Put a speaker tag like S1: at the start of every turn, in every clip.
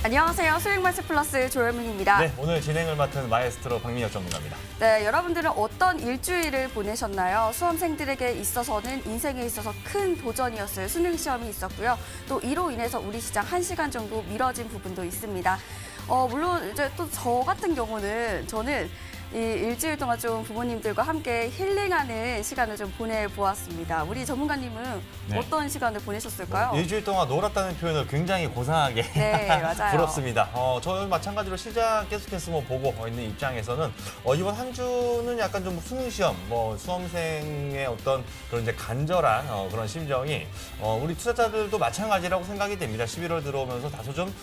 S1: 안녕하세요. 수익마스 플러스 조현민입니다.
S2: 네, 오늘 진행을 맡은 마에스트로 박민혁 전문가입니다.
S1: 네, 여러분들은 어떤 일주일을 보내셨나요? 수험생들에게 있어서는 인생에 있어서 큰 도전이었을 수능 시험이 있었고요. 또 이로 인해서 우리 시장 1시간 정도 미뤄진 부분도 있습니다. 물론 이제 또 저 같은 경우는 저는 이 일주일 동안 좀 부모님들과 함께 힐링하는 시간을 좀 보내보았습니다. 우리 전문가님은
S2: 네.
S1: 어떤 시간을 보내셨을까요?
S2: 일주일 동안 놀았다는 표현을 굉장히 고상하게
S1: 네, 맞아요.
S2: 부럽습니다. 저는 마찬가지로 시장 계속해서 보고 있는 입장에서는 이번 한 주는 약간 좀 수능 시험, 수험생의 어떤 그런 이제 간절한 그런 심정이 우리 투자자들도 마찬가지라고 생각이 됩니다. 11월 들어오면서 다소 좀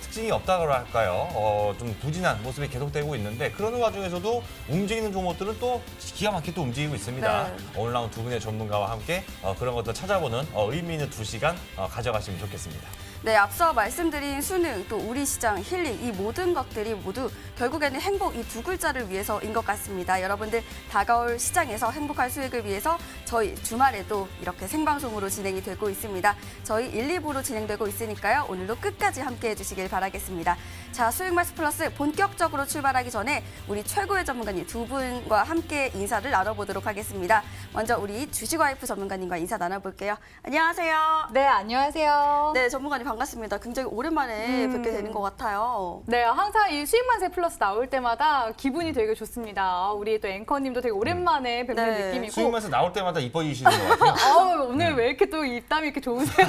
S2: 특징이 없다고 할까요? 좀 부진한 모습이 계속되고 있는데 그런 와중에서도 움직이는 종목들은 또 기가 막히게 또 움직이고 있습니다.
S1: 네.
S2: 오늘 나온 두 분의 전문가와 함께 그런 것들 찾아보는 의미 있는 2시간 가져가시면 좋겠습니다.
S1: 네, 앞서 말씀드린 수능, 또 우리 시장, 힐링, 이 모든 것들이 모두 결국에는 행복 이 두 글자를 위해서인 것 같습니다. 여러분들 다가올 시장에서 행복한 수익을 위해서 저희 주말에도 이렇게 생방송으로 진행이 되고 있습니다. 저희 1, 2부로 진행되고 있으니까요. 오늘도 끝까지 함께해 주시길 바라겠습니다. 자, 수익마스 플러스 본격적으로 출발하기 전에 우리 최고의 전문가님 두 분과 함께 인사를 나눠보도록 하겠습니다. 먼저 우리 주식와이프 전문가님과 인사 나눠볼게요. 안녕하세요.
S3: 네, 안녕하세요.
S1: 네, 전문가님 반갑습니다. 굉장히 오랜만에 뵙게 되는 것 같아요.
S3: 네, 항상 이 수익만세 플러스 나올 때마다 기분이 되게 좋습니다. 우리 또 앵커님도 되게 오랜만에 뵙는
S1: 네.
S3: 느낌이고.
S2: 수익만에서 나올 때마다 이뻐지시는 것 같아요.
S3: 오늘 왜 이렇게 또 입담이 이렇게 좋으세요?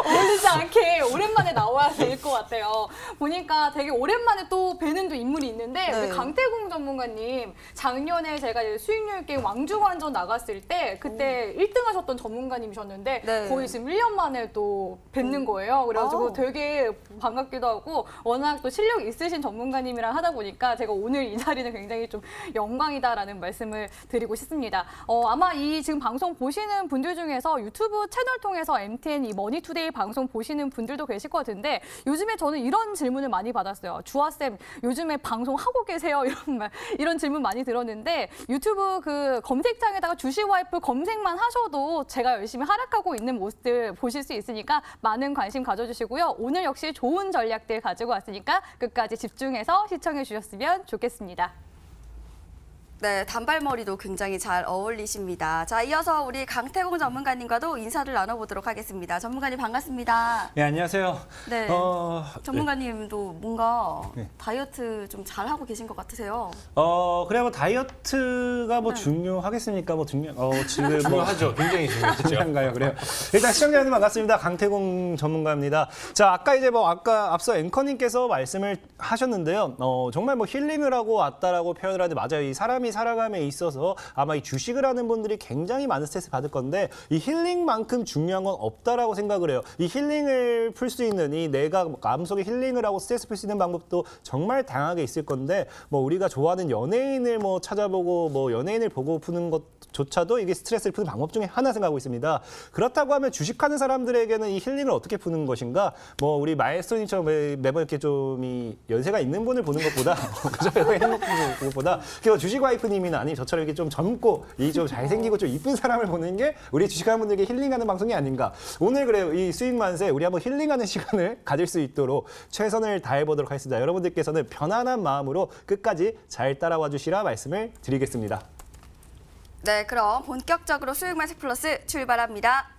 S3: 어울리지 않게 오랜만에 나와야 될 것 같아요. 보니까 되게 오랜만에 또 뵈는 또 인물이 있는데
S1: 네.
S3: 우리 강태공 전문가님 작년에 제가 이제 수익률 게임 왕중완전 나갔을 때 그때 1등 하셨던 전문가님이셨는데
S1: 네.
S3: 거의 지금 1년 만에 또 뵙는 거예요. 그래가지고
S1: 아우.
S3: 되게 반갑기도 하고 워낙 또 실력 있으신 전문가님이랑 하다 보니까 제가 오늘 이 자리는 굉장히 좀 영광이다라는 말씀을 드리고 싶습니다. 아마 이 지금 방송 보시는 분들 중에서 유튜브 채널 통해서 MTN 이 머니투데이 방송 보시는 분들도 계실 것 같은데 요즘에 저는 이런 질문을 많이 받았어요. 주아쌤 요즘에 방송하고 계세요? 이런 질문 많이 들었는데 유튜브 그 검색창에다가 주식와이프 검색만 하셔도 제가 열심히 활약하고 있는 모습들 보실 수 있으니까 많은 관심 가져주시고요. 오늘 역시 좋은 전략들 가지고 왔으니까 끝까지 집중해서 시청해 주셨으면 좋겠습니다.
S1: 네, 단발머리도 굉장히 잘 어울리십니다. 자, 이어서 우리 강태공 전문가님과도 인사를 나눠보도록 하겠습니다. 전문가님 반갑습니다.
S4: 네, 안녕하세요.
S1: 네, 전문가님도 뭔가
S4: 네.
S1: 다이어트 좀 잘하고 계신 것 같으세요.
S4: 그래 뭐 다이어트가 뭐
S1: 네.
S4: 중요하겠습니까? 지금 뭐
S2: 중요하죠. 굉장히 중요하죠.
S4: 중요한가요? 그래요. 일단 시청자 여러분 반갑습니다. 강태공 전문가입니다. 자, 아까 이제 아까 앞서 앵커님께서 말씀을 하셨는데요. 정말 힐링을 하고 왔다라고 표현을 하는데 맞아요. 이 사람이 살아감에 있어서 아마 이 주식을 하는 분들이 굉장히 많은 스트레스 받을 건데 이 힐링만큼 중요한 건 없다라고 생각을 해요. 이 힐링을 풀 수 있는 이 내가 마음속에 힐링을 하고 스트레스 풀 수 있는 방법도 정말 다양하게 있을 건데 우리가 좋아하는 연예인을 찾아보고 연예인을 보고 푸는 것조차도 이게 스트레스를 푸는 방법 중에 하나 생각하고 있습니다. 그렇다고 하면 주식하는 사람들에게는 이 힐링을 어떻게 푸는 것인가? 우리 마에스토님처럼 매번 이렇게 좀 이 연세가 있는 분을 보는 것보다 그저 행복 보는 것보다 주식 와이프님이나 아니면 저처럼 이렇게 좀 젊고 좀 잘생기고 좀 이쁜 사람을 보는 게 우리 주식하는 분들에게 힐링하는 방송이 아닌가. 오늘 그래요. 이 수익만세 우리 한번 힐링하는 시간을 가질 수 있도록 최선을 다해보도록 하겠습니다. 여러분들께서는 편안한 마음으로 끝까지 잘 따라와 주시라 말씀을 드리겠습니다.
S1: 네, 그럼 본격적으로 수익마스 플러스 출발합니다.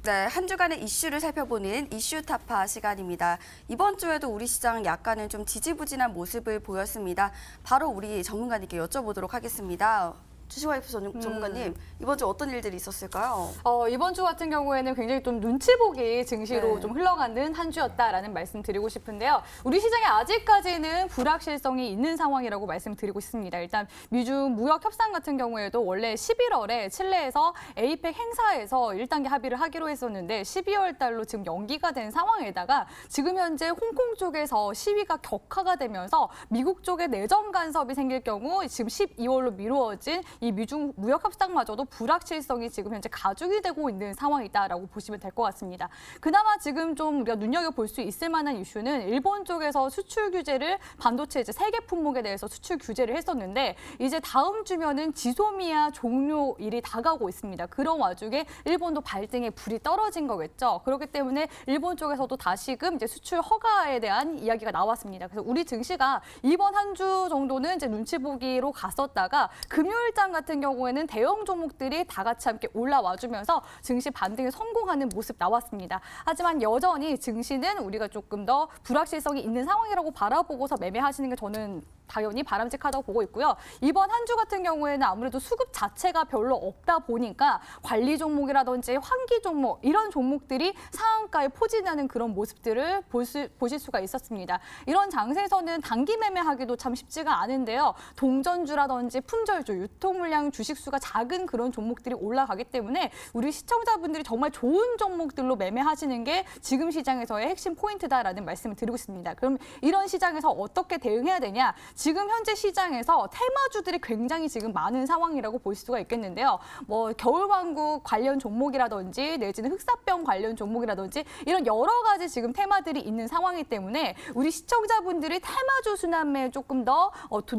S1: 네, 한 주간의 이슈를 살펴보는 이슈 타파 시간입니다. 이번 주에도 우리 시장 약간은 좀 지지부진한 모습을 보였습니다. 바로 우리 전문가님께 여쭤보도록 하겠습니다. 주식와이프 전문가님, 이번 주 어떤 일들이 있었을까요?
S3: 이번 주 같은 경우에는 굉장히 좀 눈치 보기 증시로
S1: 네.
S3: 좀 흘러가는 한 주였다라는 말씀 드리고 싶은데요. 우리 시장에 아직까지는 불확실성이 있는 상황이라고 말씀드리고 싶습니다. 일단 미중 무역 협상 같은 경우에도 원래 11월에 칠레에서 에이펙 행사에서 1단계 합의를 하기로 했었는데 12월 달로 지금 연기가 된 상황에다가 지금 현재 홍콩 쪽에서 시위가 격화가 되면서 미국 쪽에 내정 간섭이 생길 경우 지금 12월로 미루어진 이 미중 무역 협상마저도 불확실성이 지금 현재 가중이 되고 있는 상황이다라고 보시면 될 것 같습니다. 그나마 지금 좀 우리가 눈여겨볼 수 있을 만한 이슈는 일본 쪽에서 수출 규제를 반도체 이제 3개 품목에 대해서 수출 규제를 했었는데 이제 다음 주면은 지소미아 종료일이 다가오고 있습니다. 그런 와중에 일본도 발등에 불이 떨어진 거겠죠. 그렇기 때문에 일본 쪽에서도 다시금 이제 수출 허가에 대한 이야기가 나왔습니다. 그래서 우리 증시가 이번 한 주 정도는 이제 눈치 보기로 갔었다가 금요일장 같은 경우에는 대형 종목들이 다 같이 함께 올라와주면서 증시 반등에 성공하는 모습 나왔습니다. 하지만 여전히 증시는 우리가 조금 더 불확실성이 있는 상황이라고 바라보고서 매매하시는 게 저는 당연히 바람직하다고 보고 있고요. 이번 한 주 같은 경우에는 아무래도 수급 자체가 별로 없다 보니까 관리 종목이라든지 환기 종목 이런 종목들이 상한가에 포진하는 그런 모습들을 보실 수가 있었습니다. 이런 장세에서는 단기 매매하기도 참 쉽지가 않은데요. 동전주라든지 품절주, 유통 물량 주식수가 작은 그런 종목들이 올라가기 때문에 우리 시청자분들이 정말 좋은 종목들로 매매하시는 게 지금 시장에서의 핵심 포인트다라는 말씀을 드리고 있습니다. 그럼 이런 시장에서 어떻게 대응해야 되냐? 지금 현재 시장에서 테마주들이 굉장히 지금 많은 상황이라고 볼 수가 있겠는데요. 뭐 겨울왕국 관련 종목이라든지 내지는 흑사병 관련 종목이라든지 이런 여러 가지 지금 테마들이 있는 상황이기 때문에 우리 시청자분들이 테마주 순환매에 조금 더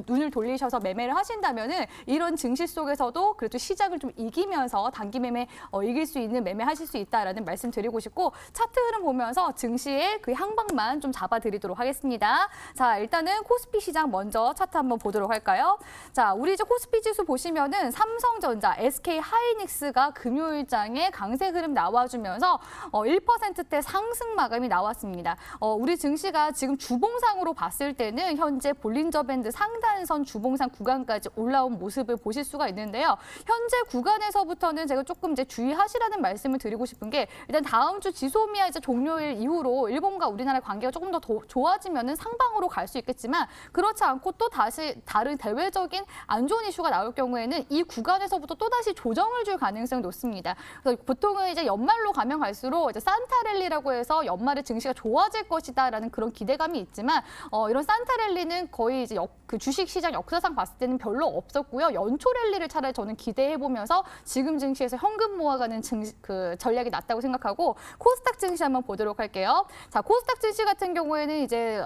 S3: 눈을 돌리셔서 매매를 하신다면은 이런 증시 속에서도 그래도 시장을 좀 이기면서 단기 매매 이길 수 있는 매매하실 수 있다라는 말씀 드리고 싶고 차트 흐름 보면서 증시의 그 향방만 좀 잡아드리도록 하겠습니다. 자, 일단은 코스피 시장 먼저 차트 한번 보도록 할까요? 자, 우리 이제 코스피 지수 보시면은 삼성전자, SK 하이닉스가 금요일장에 강세 흐름 나와주면서 1%대 상승 마감이 나왔습니다. 우리 증시가 지금 주봉상으로 봤을 때는 현재 볼린저 밴드 상단선 주봉상 구간까지 올라온 모습을 보실 수가 있는데요. 현재 구간에서부터는 제가 조금 이제 주의하시라는 말씀을 드리고 싶은 게 일단 다음 주 지소미아 이제 종료일 이후로 일본과 우리나라의 관계가 조금 더 좋아지면은 상방으로 갈 수 있겠지만 그렇지 않고 또 다시 다른 대외적인 안 좋은 이슈가 나올 경우에는 이 구간에서부터 또 다시 조정을 줄 가능성이 높습니다. 그래서 보통은 이제 연말로 가면 갈수록 이제 산타랠리라고 해서 연말에 증시가 좋아질 것이다라는 그런 기대감이 있지만 이런 산타랠리는 거의 이제 그 주식시장 역사상 봤을 때는 별로 없었고요. 연초 랠리를 차라리 저는 기대해 보면서 지금 증시에서 현금 모아가는 그 전략이 낫다고 생각하고 코스닥 증시 한번 보도록 할게요. 자, 코스닥 증시 같은 경우에는 이제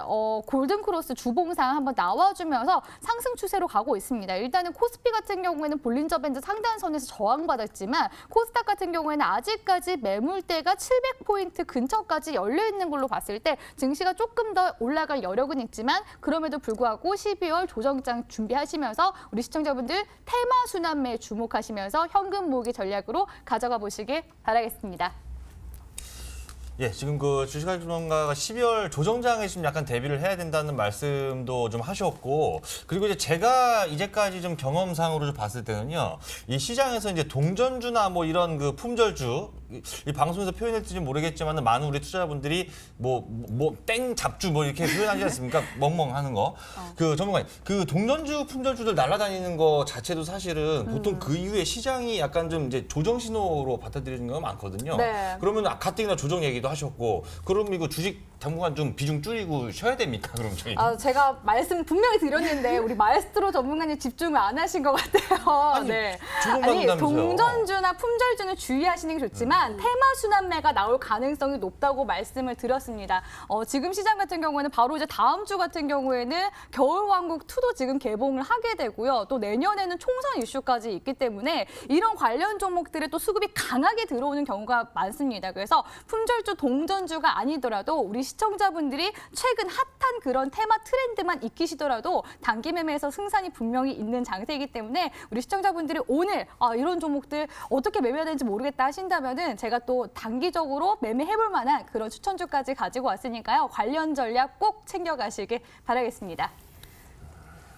S3: 골든크로스 주봉상 한번 나와주면서 상승 추세로 가고 있습니다. 일단은 코스피 같은 경우에는 볼린저 밴드 상단선에서 저항받았지만 코스닥 같은 경우에는 아직까지 매물대가 700포인트 근처까지 열려 있는 걸로 봤을 때 증시가 조금 더 올라갈 여력은 있지만 그럼에도 불구하고 12월 조정장 준비하시면서 우리 시청자분들 테마 순환매에 주목하시면서 현금 모으기 전략으로 가져가 보시길 바라겠습니다.
S2: 예, 지금 그 주식할 전문가가 12월 조정장에 지금 약간 대비를 해야 된다는 말씀도 좀 하셨고, 그리고 이제 제가 이제까지 좀 경험상으로 좀 봤을 때는요, 이 시장에서 이제 동전주나 뭐 이런 그 품절주, 이 방송에서 표현했을지 모르겠지만 많은 우리 투자자분들이 땡 잡주 뭐 이렇게 표현하지 않습니까? 멍멍하는 거. 그 전문가님, 그 동전주, 품절주들 날아다니는 거 자체도 사실은 보통 그 이후에 시장이 약간 좀 이제 조정 신호로 받아들이는 거 많거든요.
S3: 네.
S2: 그러면 가뜩이나 조정 얘기도 하셨고, 그럼 이거 주식 당분간 좀 비중 줄이고 쉬어야 됩니까? 그럼 저희.
S3: 제가 말씀 분명히 드렸는데 우리 마에스트로 전문가님 집중을 안 하신 것 같아요.
S2: 아니,
S3: 네.
S2: 주봉만 한다면서요.
S3: 동전주나 품절주는 주의하시는 게 좋지만 테마 순환매가 나올 가능성이 높다고 말씀을 드렸습니다. 지금 시장 같은 경우에는 바로 이제 다음 주 같은 경우에는 겨울왕국 2도 지금 개봉을 하게 되고요. 또 내년에는 총선 이슈까지 있기 때문에 이런 관련 종목들의 또 수급이 강하게 들어오는 경우가 많습니다. 그래서 품절주, 동전주가 아니더라도 우리 시청자분들이 최근 핫한 그런 테마 트렌드만 익히시더라도 단기 매매에서 승산이 분명히 있는 장세이기 때문에 우리 시청자분들이 오늘 이런 종목들 어떻게 매매해야 되는지 모르겠다 하신다면은 제가 또 단기적으로 매매해볼 만한 그런 추천주까지 가지고 왔으니까요. 관련 전략 꼭 챙겨가시길 바라겠습니다.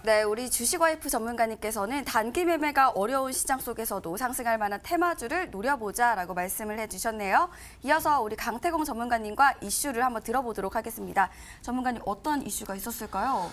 S1: 네, 우리 주식와이프 전문가님께서는 단기 매매가 어려운 시장 속에서도 상승할 만한 테마주를 노려보자라고 말씀을 해주셨네요. 이어서 우리 강태공 전문가님과 이슈를 한번 들어보도록 하겠습니다. 전문가님, 어떤 이슈가 있었을까요?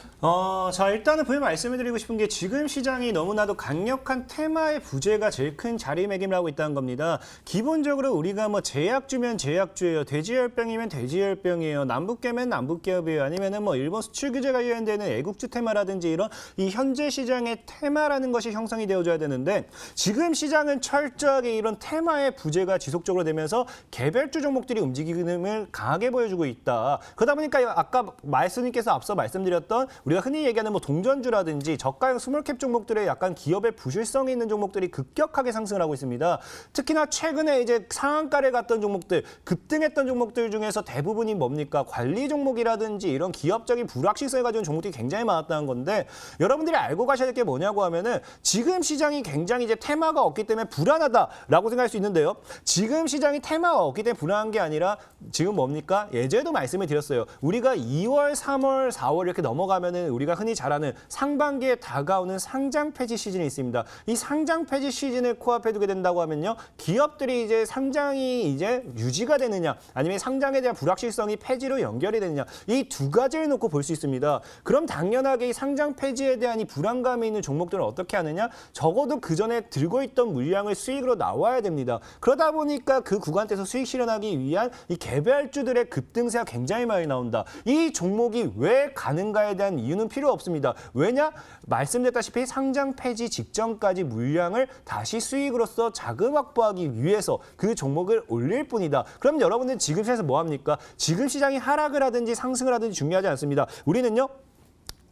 S4: 자, 일단은 분명 말씀을 드리고 싶은 게 지금 시장이 너무나도 강력한 테마의 부재가 제일 큰 자리매김을 하고 있다는 겁니다. 기본적으로 우리가 뭐 제약주면 제약주예요. 돼지열병이면 돼지열병이에요. 남북계면 남북기업이에요. 아니면은 뭐 일본 수출 규제 관련되는 애국주 테마라든지 이런 이 현재 시장의 테마라는 것이 형성이 되어줘야 되는데 지금 시장은 철저하게 이런 테마의 부재가 지속적으로 되면서 개별주 종목들이 움직임을 강하게 보여주고 있다. 그러다 보니까 아까 말씀님께서 앞서 말씀드렸던 우리가 흔히 얘기하는 뭐 동전주라든지 저가형 스몰캡 종목들의 약간 기업의 부실성이 있는 종목들이 급격하게 상승을 하고 있습니다. 특히나 최근에 이제 상한가를 갔던 종목들, 급등했던 종목들 중에서 대부분이 뭡니까? 관리 종목이라든지 이런 기업적인 불확실성을 가지고 종목들이 굉장히 많았다는 건데 여러분들이 알고 가셔야 될 게 뭐냐고 하면은 지금 시장이 굉장히 이제 테마가 없기 때문에 불안하다라고 생각할 수 있는데요. 지금 시장이 테마가 없기 때문에 불안한 게 아니라 지금 뭡니까? 예전에도 말씀을 드렸어요. 우리가 2월, 3월, 4월 이렇게 넘어가면은 우리가 흔히 잘 아는 상반기에 다가오는 상장 폐지 시즌이 있습니다. 이 상장 폐지 시즌을 코앞에 두게 된다고 하면요. 기업들이 이제 상장이 이제 유지가 되느냐 아니면 상장에 대한 불확실성이 폐지로 연결이 되느냐 이 두 가지를 놓고 볼 수 있습니다. 그럼 당연하게 이 상장 폐지에 대한 이 불안감이 있는 종목들은 어떻게 하느냐? 적어도 그 전에 들고 있던 물량을 수익으로 나와야 됩니다. 그러다 보니까 그 구간대에서 수익 실현하기 위한 이 개별주들의 급등세가 굉장히 많이 나온다. 이 종목이 왜 가는가에 대한 이유는 필요 없습니다. 왜냐? 말씀드렸다시피 상장 폐지 직전까지 물량을 다시 수익으로서 자금 확보하기 위해서 그 종목을 올릴 뿐이다. 그럼 여러분들 지금 시장에서 뭐 합니까? 지금 시장이 하락을 하든지 상승을 하든지 중요하지 않습니다. 우리는요.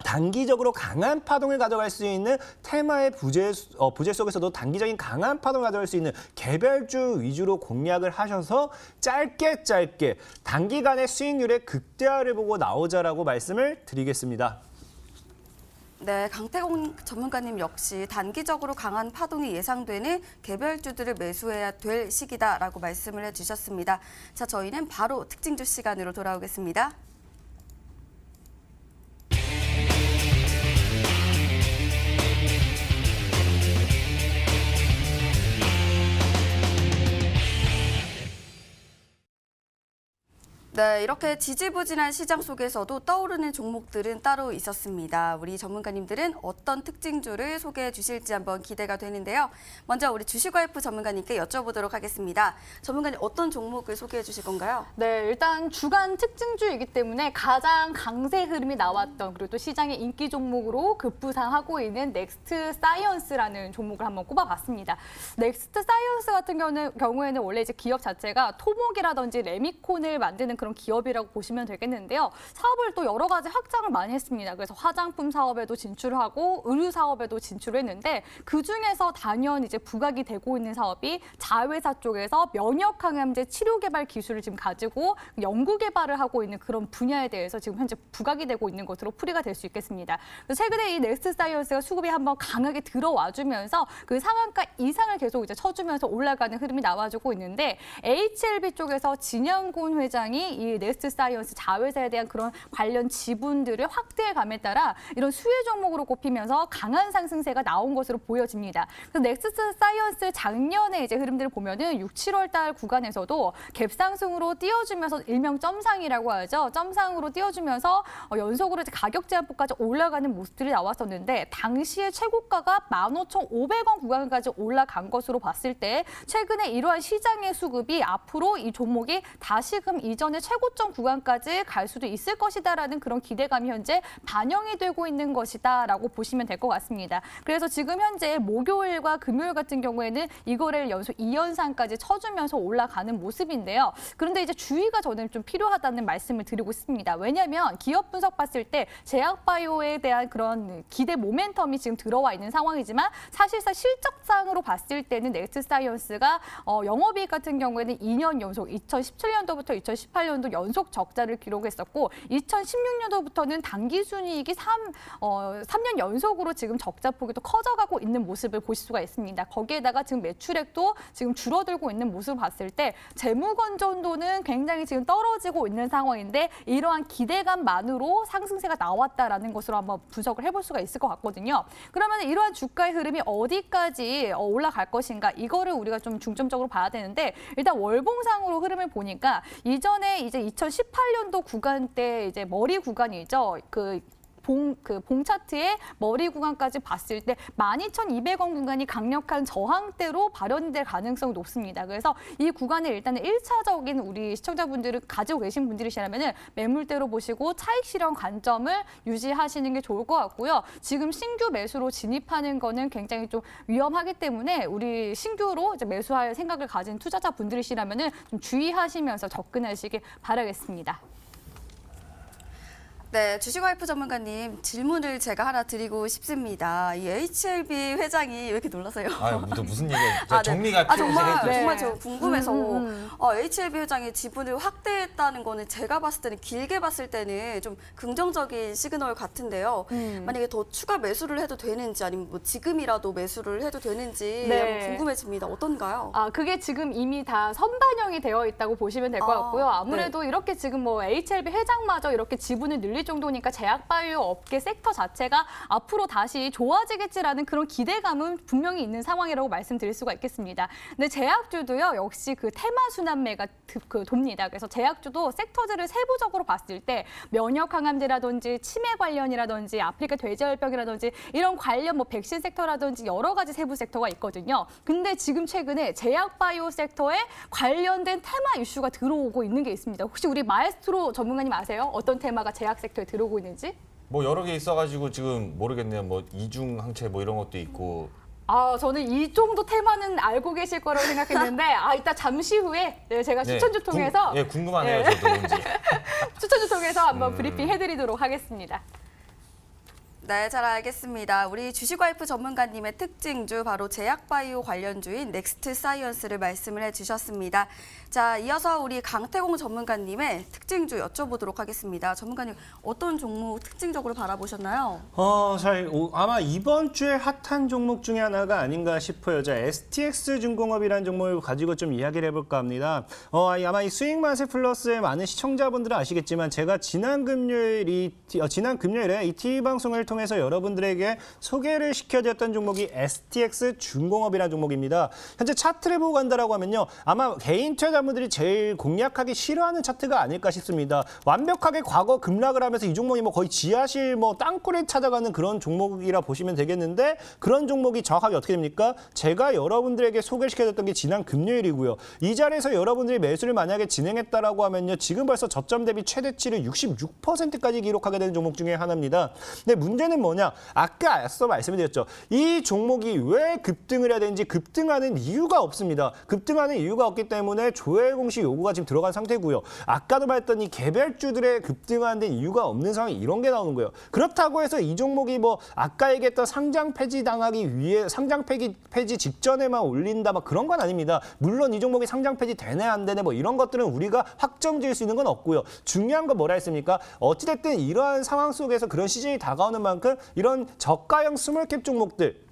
S4: 단기적으로 강한 파동을 가져갈 수 있는 테마의 부재 속에서도 단기적인 강한 파동을 가져갈 수 있는 개별주 위주로 공략을 하셔서 짧게 단기간의 수익률의 극대화를 보고 나오자라고 말씀을 드리겠습니다.
S1: 네, 강태공 전문가님 역시 단기적으로 강한 파동이 예상되는 개별주들을 매수해야 될 시기다라고 말씀을 해주셨습니다. 자, 저희는 바로 특징주 시간으로 돌아오겠습니다. 네, 이렇게 지지부진한 시장 속에서도 떠오르는 종목들은 따로 있었습니다. 우리 전문가님들은 어떤 특징주를 소개해 주실지 한번 기대가 되는데요. 먼저 우리 주식와이프 전문가님께 여쭤보도록 하겠습니다. 전문가님 어떤 종목을 소개해 주실 건가요?
S3: 네, 일단 주간 특징주이기 때문에 가장 강세 흐름이 나왔던 그리고 또 시장의 인기 종목으로 급부상하고 있는 넥스트 사이언스라는 종목을 한번 꼽아봤습니다. 넥스트 사이언스 같은 경우에는 원래 이제 기업 자체가 토목이라든지 레미콘을 만드는 그런 기업이라고 보시면 되겠는데요. 사업을 또 여러 가지 확장을 많이 했습니다. 그래서 화장품 사업에도 진출하고 의류 사업에도 진출했는데 그중에서 단연 이제 부각이 되고 있는 사업이 자회사 쪽에서 면역 항암제 치료 개발 기술을 지금 가지고 연구 개발을 하고 있는 그런 분야에 대해서 지금 현재 부각이 되고 있는 것으로 풀이가 될 수 있겠습니다. 그래서 최근에 이 넥스트 사이언스가 수급이 한번 강하게 들어와 주면서 그 상한가 이상을 계속 이제 쳐주면서 올라가는 흐름이 나와주고 있는데 HLB 쪽에서 진영군 회장이 이 넥스트 사이언스 자회사에 대한 그런 관련 지분들을 확대감에 따라 이런 수혜 종목으로 꼽히면서 강한 상승세가 나온 것으로 보여집니다. 그래서 넥스트 사이언스 작년에 이제 흐름들을 보면은 6, 7월 달 구간에서도 갭상승으로 띄워주면서 일명 점상이라고 하죠. 점상으로 띄워주면서 연속으로 이제 가격 제한폭까지 올라가는 모습들이 나왔었는데 당시의 최고가가 15,500원 구간까지 올라간 것으로 봤을 때 최근에 이러한 시장의 수급이 앞으로 이 종목이 다시금 이전의 최고점 구간까지 갈 수도 있을 것이다라는 그런 기대감이 현재 반영이 되고 있는 것이다라고 보시면 될 것 같습니다. 그래서 지금 현재 목요일과 금요일 같은 경우에는 이거래를 연속 2연상까지 쳐주면서 올라가는 모습인데요. 그런데 이제 주의가 저는 좀 필요하다는 말씀을 드리고 있습니다. 왜냐하면 기업 분석 봤을 때 제약바이오에 대한 그런 기대 모멘텀이 지금 들어와 있는 상황이지만 사실상 실적상으로 봤을 때는 넥스트 사이언스가 영업이익 같은 경우에는 2년 연속 2017년도부터 2018년도 연속 적자를 기록했었고 2016년도부터는 당기순이익이 3년 연속으로 지금 적자폭이 또 커져가고 있는 모습을 보실 수가 있습니다. 거기에다가 지금 매출액도 지금 줄어들고 있는 모습을 봤을 때 재무 건전도는 굉장히 지금 떨어지고 있는 상황인데 이러한 기대감만으로 상승세가 나왔다라는 것으로 한번 분석을 해볼 수가 있을 것 같거든요. 그러면 이러한 주가의 흐름이 어디까지 올라갈 것인가 이거를 우리가 좀 중점적으로 봐야 되는데 일단 월봉상으로 흐름을 보니까 이전에 이제 2018년도 구간 때 이제 머리 구간이죠. 그 봉 차트의 머리 구간까지 봤을 때 12,200원 구간이 강력한 저항대로 발현될 가능성이 높습니다. 그래서 이 구간을 일단은 1차적인 우리 시청자분들을 가지고 계신 분들이시라면 매물대로 보시고 차익 실현 관점을 유지하시는 게 좋을 것 같고요. 지금 신규 매수로 진입하는 거는 굉장히 좀 위험하기 때문에 우리 신규로 이제 매수할 생각을 가진 투자자분들이시라면 좀 주의하시면서 접근하시길 바라겠습니다.
S1: 네, 주식와이프 전문가님 질문을 제가 하나 드리고 싶습니다. 이 HLB 회장이 왜 이렇게 놀라세요?
S2: 또 무슨 얘기예요?
S1: 네.
S2: 정리가 필요해서
S1: 정말,
S2: 그랬죠.
S1: 정말
S3: 네.
S1: 제가 궁금해서 HLB 회장이 지분을 확대했다는 거는 제가 봤을 때는 길게 봤을 때는 좀 긍정적인 시그널 같은데요. 만약에 더 추가 매수를 해도 되는지 아니면 뭐 지금이라도 매수를 해도 되는지
S3: 네.
S1: 한번 궁금해집니다. 어떤가요?
S3: 그게 지금 이미 다 선반영이 되어 있다고 보시면 될 것 같고요. 아무래도 이렇게 지금 뭐 HLB 회장마저 이렇게 지분을 늘릴 정도니까 제약바이오 업계 섹터 자체가 앞으로 다시 좋아지겠지라는 그런 기대감은 분명히 있는 상황이라고 말씀드릴 수가 있겠습니다. 근데 제약주도요, 역시 그 테마 순환매가 돕니다. 그래서 제약주도 섹터들을 세부적으로 봤을 때 면역 항암제라든지 치매 관련이라든지 아프리카 돼지열병이라든지 이런 관련 뭐 백신 섹터라든지 여러 가지 세부 섹터가 있거든요. 근데 지금 최근에 제약바이오 섹터에 관련된 테마 이슈가 들어오고 있는 게 있습니다. 혹시 우리 마에스트로 전문가님 아세요? 어떤 테마가 제약 섹터에 들어오고 있는지?
S2: 뭐 여러 개 있어가지고 지금 모르겠네요. 뭐 이중 항체 뭐 이런 것도 있고.
S3: 저는 이 정도 테마는 알고 계실 거라고 생각했는데 이따 잠시 후에 제가 추천주 통해서
S2: 궁금하네요.
S3: 네.
S2: 저도 뭔지.
S3: 추천주 통해서 한번 브리핑 해드리도록 하겠습니다.
S1: 네, 잘 알겠습니다. 우리 주식와이프 전문가님의 특징주 바로 제약바이오 관련주인 넥스트 사이언스를 말씀을 해주셨습니다. 자, 이어서 우리 강태공 전문가님의 특징주 여쭤보도록 하겠습니다. 전문가님, 어떤 종목 특징적으로 바라보셨나요?
S4: 아마 이번 주에 핫한 종목 중에 하나가 아닌가 싶어요. 자, STX중공업이라는 종목을 가지고 좀 이야기를 해볼까 합니다. 아마 이 수익 맛의 플러스의 많은 시청자분들은 아시겠지만 제가 지난 금요일에 이 TV 방송을 통해서 여러분들에게 소개를 시켜드렸던 종목이 STX중공업이라는 종목입니다. 현재 차트를 보고 간다라고 하면요, 아마 개인 투자자분들이 제일 공략하기 싫어하는 차트가 아닐까 싶습니다. 완벽하게 과거 급락을 하면서 이 종목이 뭐 거의 지하실 땅굴을 찾아가는 그런 종목이라 보시면 되겠는데, 그런 종목이 정확하게 어떻게 됩니까? 제가 여러분들에게 소개시켜드렸던 게 지난 금요일이고요. 이 자리에서 여러분들이 매수를 만약에 진행했다라고 하면요, 지금 벌써 저점 대비 최대치를 66%까지 기록하게 되는 종목 중에 하나입니다. 근데 문제는 뭐냐? 아까 앞서 말씀드렸죠. 이 종목이 왜 급등을 해야 되는지 급등하는 이유가 없습니다. 급등하는 이유가 없기 때문에 조회 공시 요구가 지금 들어간 상태고요. 아까도 말했던 이 개별주들의 급등하는 이유가 없는 상황이 이런 게 나오는 거예요. 그렇다고 해서 이 종목이 아까 얘기했던 상장 폐지 당하기 위해 상장 폐지 직전에만 올린다 그런 건 아닙니다. 물론 이 종목이 상장 폐지 되네 안 되네 이런 것들은 우리가 확정 지을 수 있는 건 없고요. 중요한 건 뭐라 했습니까? 어찌됐든 이러한 상황 속에서 그런 시즌이 다가오는 만큼 이런 저가형 스몰캡 종목들,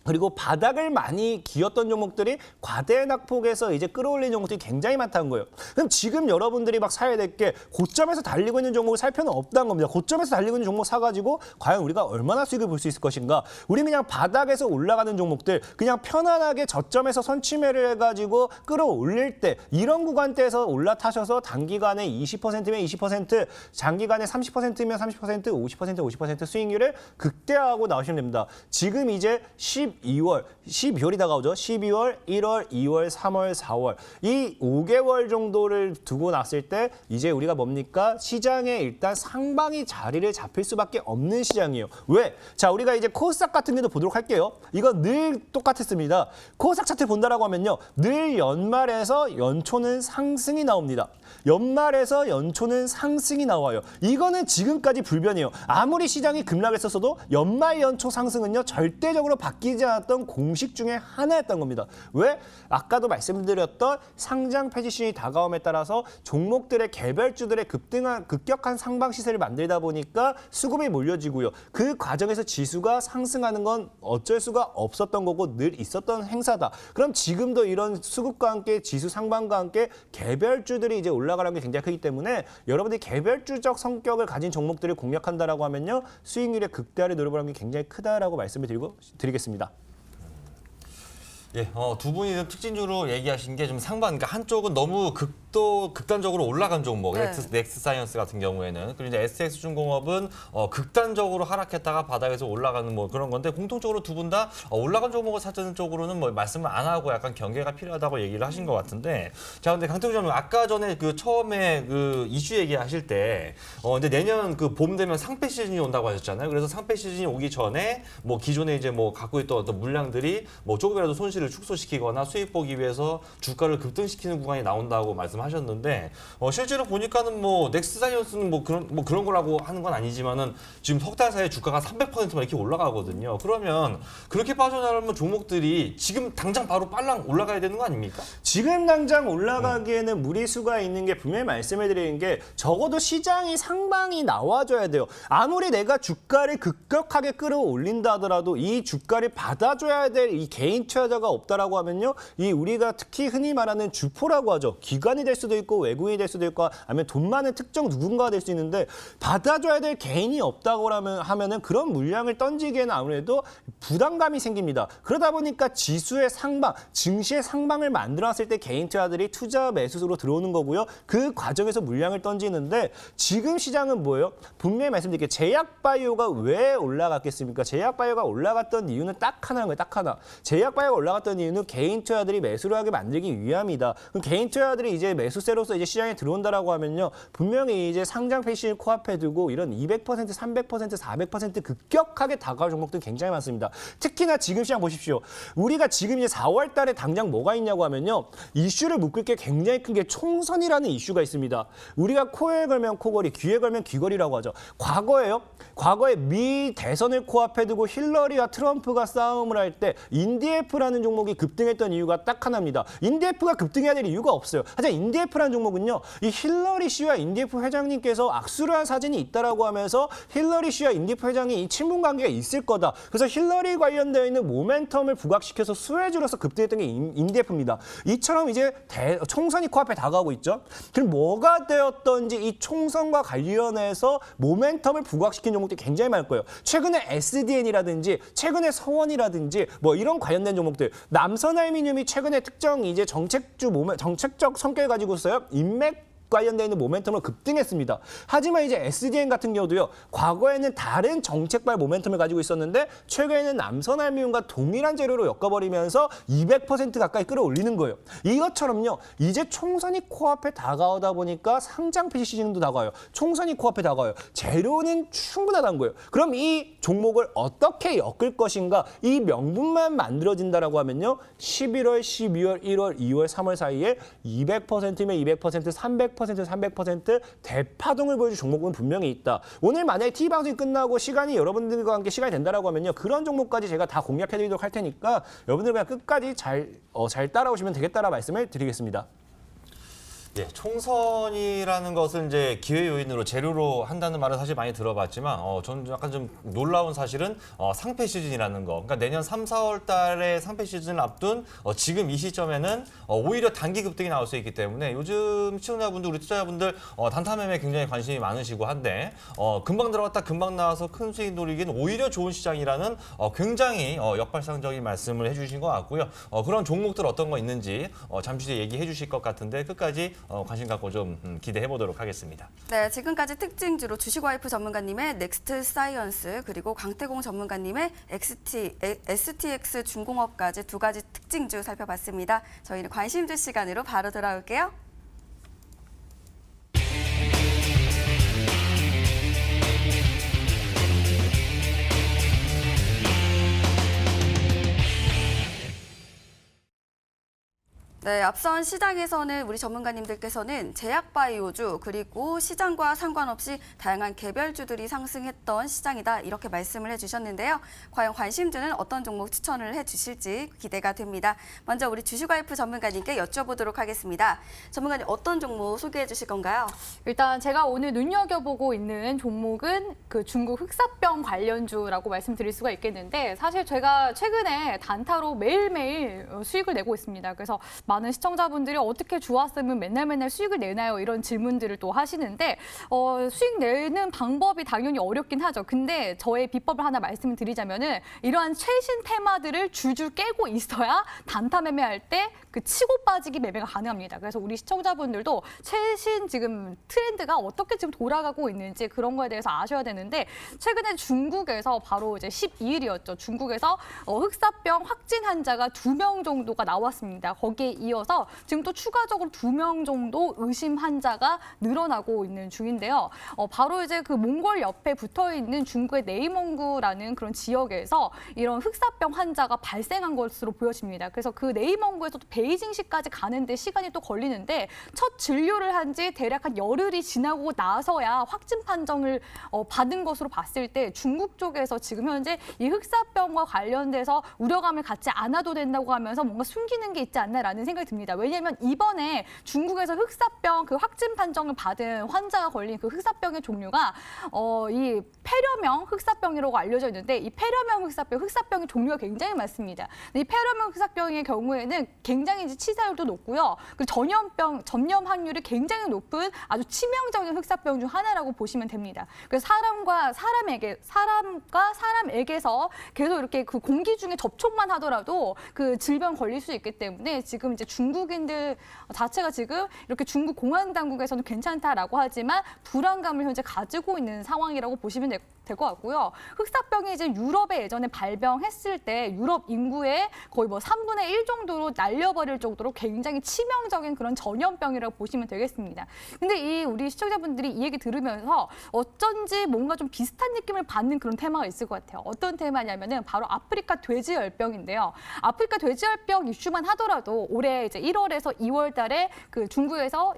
S4: 그리고 바닥을 많이 기었던 종목들이 과대 낙폭에서 이제 끌어올린 종목들이 굉장히 많다는 거예요. 그럼 지금 여러분들이 사야 될 게 고점에서 달리고 있는 종목을 살 필요는 없다는 겁니다. 고점에서 달리고 있는 종목 사가지고 과연 우리가 얼마나 수익을 볼 수 있을 것인가. 우리는 그냥 바닥에서 올라가는 종목들, 그냥 편안하게 저점에서 선취매를 해가지고 끌어올릴 때, 이런 구간대에서 올라타셔서 단기간에 20%면 20%, 장기간에 30%면 30%, 50% 수익률을 극대화하고 나오시면 됩니다. 지금 이제 12월이 다가오죠. 12월, 1월, 2월, 3월, 4월. 이 5개월 정도를 두고 났을 때 이제 우리가 뭡니까? 시장에 일단 상방이 자리를 잡힐 수밖에 없는 시장이에요. 왜? 자, 우리가 이제 코스닥 같은 경우도 보도록 할게요. 이거 늘 똑같았습니다. 코스닥 차트 본다라고 하면요, 늘 연말에서 연초는 상승이 나옵니다. 연말에서 연초는 상승이 나와요. 이거는 지금까지 불변이에요. 아무리 시장이 급락했었어도 연말 연초 상승은요, 절대적으로 바뀌지 않았던 공식 중에 하나였던 겁니다. 왜? 아까도 말씀드렸던 상장 폐지 시즌이 다가옴에 따라서 종목들의 개별주들의 급격한 상방 시세를 만들다 보니까 수급이 몰려지고요. 그 과정에서 지수가 상승하는 건 어쩔 수가 없었던 거고 늘 있었던 행사다. 그럼 지금도 이런 수급과 함께 지수 상방과 함께 개별주들이 이제 올라가는 게 굉장히 크기 때문에 여러분들이 개별주적 성격을 가진 종목들을 공략한다라고 하면요, 수익률의 극대화를 노려보는 게 굉장히 크다라고 말씀을 드리겠습니다.
S2: 두 분이 특징적으로 얘기하신 게 좀 상반, 그러니까 한쪽은 너무 또 극단적으로 올라간 종목,
S1: 네.
S2: 넥스사이언스 같은 경우에는 그리고 이제 SX중공업은 극단적으로 하락했다가 바닥에서 올라가는 뭐 그런 건데 공통적으로 두 분 다 올라간 종목을 찾는 쪽으로는 뭐 말씀을 안 하고 약간 경계가 필요하다고 얘기를 하신 것 같은데 자 근데 강태구 전문 아까 전에 그 처음에 그 이슈 얘기하실 때 이제 내년 그 봄 되면 상패 시즌이 온다고 하셨잖아요. 그래서 상패 시즌이 오기 전에 뭐 기존에 이제 뭐 갖고 있던 어떤 물량들이 뭐 조금이라도 손실을 축소시키거나 수익 보기 위해서 주가를 급등시키는 구간이 나온다고 말씀하셨는데 실제로 보니까는 뭐 넥스사이언스는 뭐 그런 거라고 하는 건 아니지만은 지금 석 달 사이에 주가가 300%만 이렇게 올라가거든요. 그러면 그렇게 빠져나가면 종목들이 지금 당장 바로 빨랑 올라가야 되는 거 아닙니까?
S4: 지금 당장 올라가기에는 무리수가 있는 게 분명히 말씀을 드리는 게 적어도 시장이 상방이 나와줘야 돼요. 아무리 내가 주가를 급격하게 끌어올린다 하더라도 이 주가를 받아줘야 될 이 개인 투자자가 없다라고 하면요. 이 우리가 특히 흔히 말하는 주포라고 하죠. 기관이 될 수도 있고 외국인이 될 수도 있고 아니면 돈 많은 특정 누군가가 될 수 있는데 받아줘야 될 개인이 없다고 하면은 그런 물량을 던지기에는 아무래도 부담감이 생깁니다. 그러다 보니까 지수의 상방, 증시의 상방을 만들어놨을 때 개인 투자들이 투자 매수로 들어오는 거고요. 그 과정에서 물량을 던지는데 지금 시장은 뭐예요? 분명히 말씀드릴게요. 제약바이오가 왜 올라갔겠습니까? 제약바이오가 올라갔던 이유는 딱 하나인 거예요. 딱 하나. 제약바이오가 올라갔던 이유는 개인 투자들이 매수를 하게 만들기 위함이다. 그럼 개인 투자들이 이제 매수세로서 이제 시장에 들어온다라고 하면요. 분명히 이제 상장 패시를 코앞에 두고 이런 200%, 300%, 400% 급격하게 다가올 종목들 굉장히 많습니다. 특히나 지금 시장 보십시오. 우리가 지금 이제 4월 달에 당장 뭐가 있냐고 하면요. 이슈를 묶을 게 굉장히 큰 게 총선이라는 이슈가 있습니다. 우리가 코에 걸면 코걸이, 귀에 걸면 귀걸이라고 하죠. 과거에 미 대선을 코앞에 두고 힐러리와 트럼프가 싸움을 할 때 인디에프라는 종목이 급등했던 이유가 딱 하나입니다. 인디에프가 급등해야 될 이유가 없어요. 하지만 인디에프라는 종목은요. 이 힐러리 씨와 인디에프 회장님께서 악수를 한 사진이 있다라고 하면서 힐러리 씨와 인디에프 회장이 이 친분 관계가 있을 거다. 그래서 힐러리 관련되어 있는 모멘텀을 부각시켜서 수혜주로서 급등했던 게 인디에프입니다. 이처럼 이제 총선이 코앞에 다가오고 있죠. 그럼 뭐가 되었던지 이 총선과 관련해서 모멘텀을 부각시킨 종목들이 굉장히 많을 거예요. 최근에 SDN이라든지 최근에 서원이라든지 뭐 이런 관련된 종목들. 남선알미늄이 최근에 특정 이제 정책적 성격을 가지고 있어요. 인맥 관련되어 있는 모멘텀으로 급등했습니다. 하지만 이제 SDN 같은 경우도요. 과거에는 다른 정책발 모멘텀을 가지고 있었는데 최근에는 남선알미늄과 동일한 재료로 엮어버리면서 200% 가까이 끌어올리는 거예요. 이것처럼요. 이제 총선이 코앞에 다가오다 보니까 상장 폐지 시즌도 다가와요. 총선이 코앞에 다가와요. 재료는 충분하다는 거예요. 그럼 이 종목을 어떻게 엮을 것인가? 이 명분만 만들어진다라고 하면요. 11월, 12월, 1월, 2월, 3월 사이에 200%면 200%, 300% 대파동을 보여줄 종목은 분명히 있다. 오늘 만약에 TV 방송이 끝나고 시간이 여러분들과 함께 시간이 된다라고 하면요. 그런 종목까지 제가 다 공략해드리도록 할 테니까 여러분들 그냥 끝까지 잘 따라오시면 되겠다라 말씀을 드리겠습니다.
S2: 예, 총선이라는 것을 이제 기회 요인으로 재료로 한다는 말은 사실 많이 들어봤지만 저는 약간 좀 놀라운 사실은 상패 시즌이라는 거. 그러니까 내년 3, 4월 달에 상패 시즌을 앞둔 지금 이 시점에는 오히려 단기 급등이 나올 수 있기 때문에 요즘 시청자분들, 우리 투자자분들 단타 매매에 굉장히 관심이 많으시고 한데 금방 들어갔다 금방 나와서 큰 수익 노리기는 오히려 좋은 시장이라는 굉장히 역발상적인 말씀을 해주신 것 같고요. 그런 종목들 어떤 거 있는지 잠시 뒤에 얘기해 주실 것 같은데 끝까지 관심 갖고 좀 기대해 보도록 하겠습니다.
S1: 네, 지금까지 특징주로 주식와이프 전문가님의 넥스트 사이언스 그리고 강태공 전문가님의 STX 중공업까지 두 가지 특징주 살펴봤습니다. 저희는 관심주 시간으로 바로 돌아올게요. 네, 앞선 시장에서는 우리 전문가님들께서는 제약바이오주 그리고 시장과 상관없이 다양한 개별주들이 상승했던 시장이다 이렇게 말씀을 해주셨는데요. 과연 관심주는 어떤 종목 추천을 해주실지 기대가 됩니다. 먼저 우리 주식와이프 전문가님께 여쭤보도록 하겠습니다. 전문가님 어떤 종목 소개해 주실 건가요?
S3: 일단 제가 오늘 눈여겨보고 있는 종목은 그 중국 흑사병 관련주라고 말씀드릴 수가 있겠는데 사실 제가 최근에 단타로 매일매일 수익을 내고 있습니다. 그래서 많은 시청자분들이 어떻게 좋았으면 맨날 수익을 내나요? 이런 질문들을 또 하시는데 수익 내는 방법이 당연히 어렵긴 하죠. 근데 저의 비법을 하나 말씀을 드리자면은 이러한 최신 테마들을 줄줄 깨고 있어야 단타 매매할 때 그 치고 빠지기 매매가 가능합니다. 그래서 우리 시청자분들도 최신 지금 트렌드가 어떻게 지금 돌아가고 있는지 그런 거에 대해서 아셔야 되는데 최근에 중국에서 바로 이제 12일이었죠. 중국에서 흑사병 확진 환자가 2명 정도가 나왔습니다. 거기에 이어서 지금 또 추가적으로 2명 정도 의심 환자가 늘어나고 있는 중인데요. 바로 이제 그 몽골 옆에 붙어 있는 중국의 네이멍구라는 그런 지역에서 이런 흑사병 환자가 발생한 것으로 보여집니다. 그래서 그 네이멍구에서 또 베이징시까지 가는데 시간이 또 걸리는데 첫 진료를 한 지 대략 한 열흘이 지나고 나서야 확진 판정을 받은 것으로 봤을 때 중국 쪽에서 지금 현재 이 흑사병과 관련돼서 우려감을 갖지 않아도 된다고 하면서 뭔가 숨기는 게 있지 않나라는 생각이 듭니다. 왜냐하면 이번에 중국에서 흑사병 그 확진 판정을 받은 환자가 걸린 그 흑사병의 종류가 이 폐렴형 흑사병이라고 알려져 있는데 이 폐렴형 흑사병의 종류가 굉장히 많습니다. 이 폐렴형 흑사병의 경우에는 굉장히 이제 치사율도 높고요. 그리고 전염 확률이 굉장히 높은 아주 치명적인 흑사병 중 하나라고 보시면 됩니다. 그래서 사람과 사람에게서 계속 이렇게 그 공기 중에 접촉만 하더라도 그 질병 걸릴 수 있기 때문에 지금 이제 중국인들 자체가 지금 이렇게 중국 공안 당국에서는 괜찮다라고 하지만 불안감을 현재 가지고 있는 상황이라고 보시면 될 것 같고요. 흑사병이 이제 유럽에 예전에 발병했을 때 유럽 인구의 거의 뭐 3분의 1 정도로 날려버릴 정도로 굉장히 치명적인 그런 전염병이라고 보시면 되겠습니다. 근데 이 우리 시청자분들이 이 얘기 들으면서 어쩐지 뭔가 좀 비슷한 느낌을 받는 그런 테마가 있을 것 같아요. 어떤 테마냐면은 바로 아프리카 돼지열병인데요. 아프리카 돼지열병 이슈만 하더라도 올해 이제 1월에서 2월 달에 그 중국에서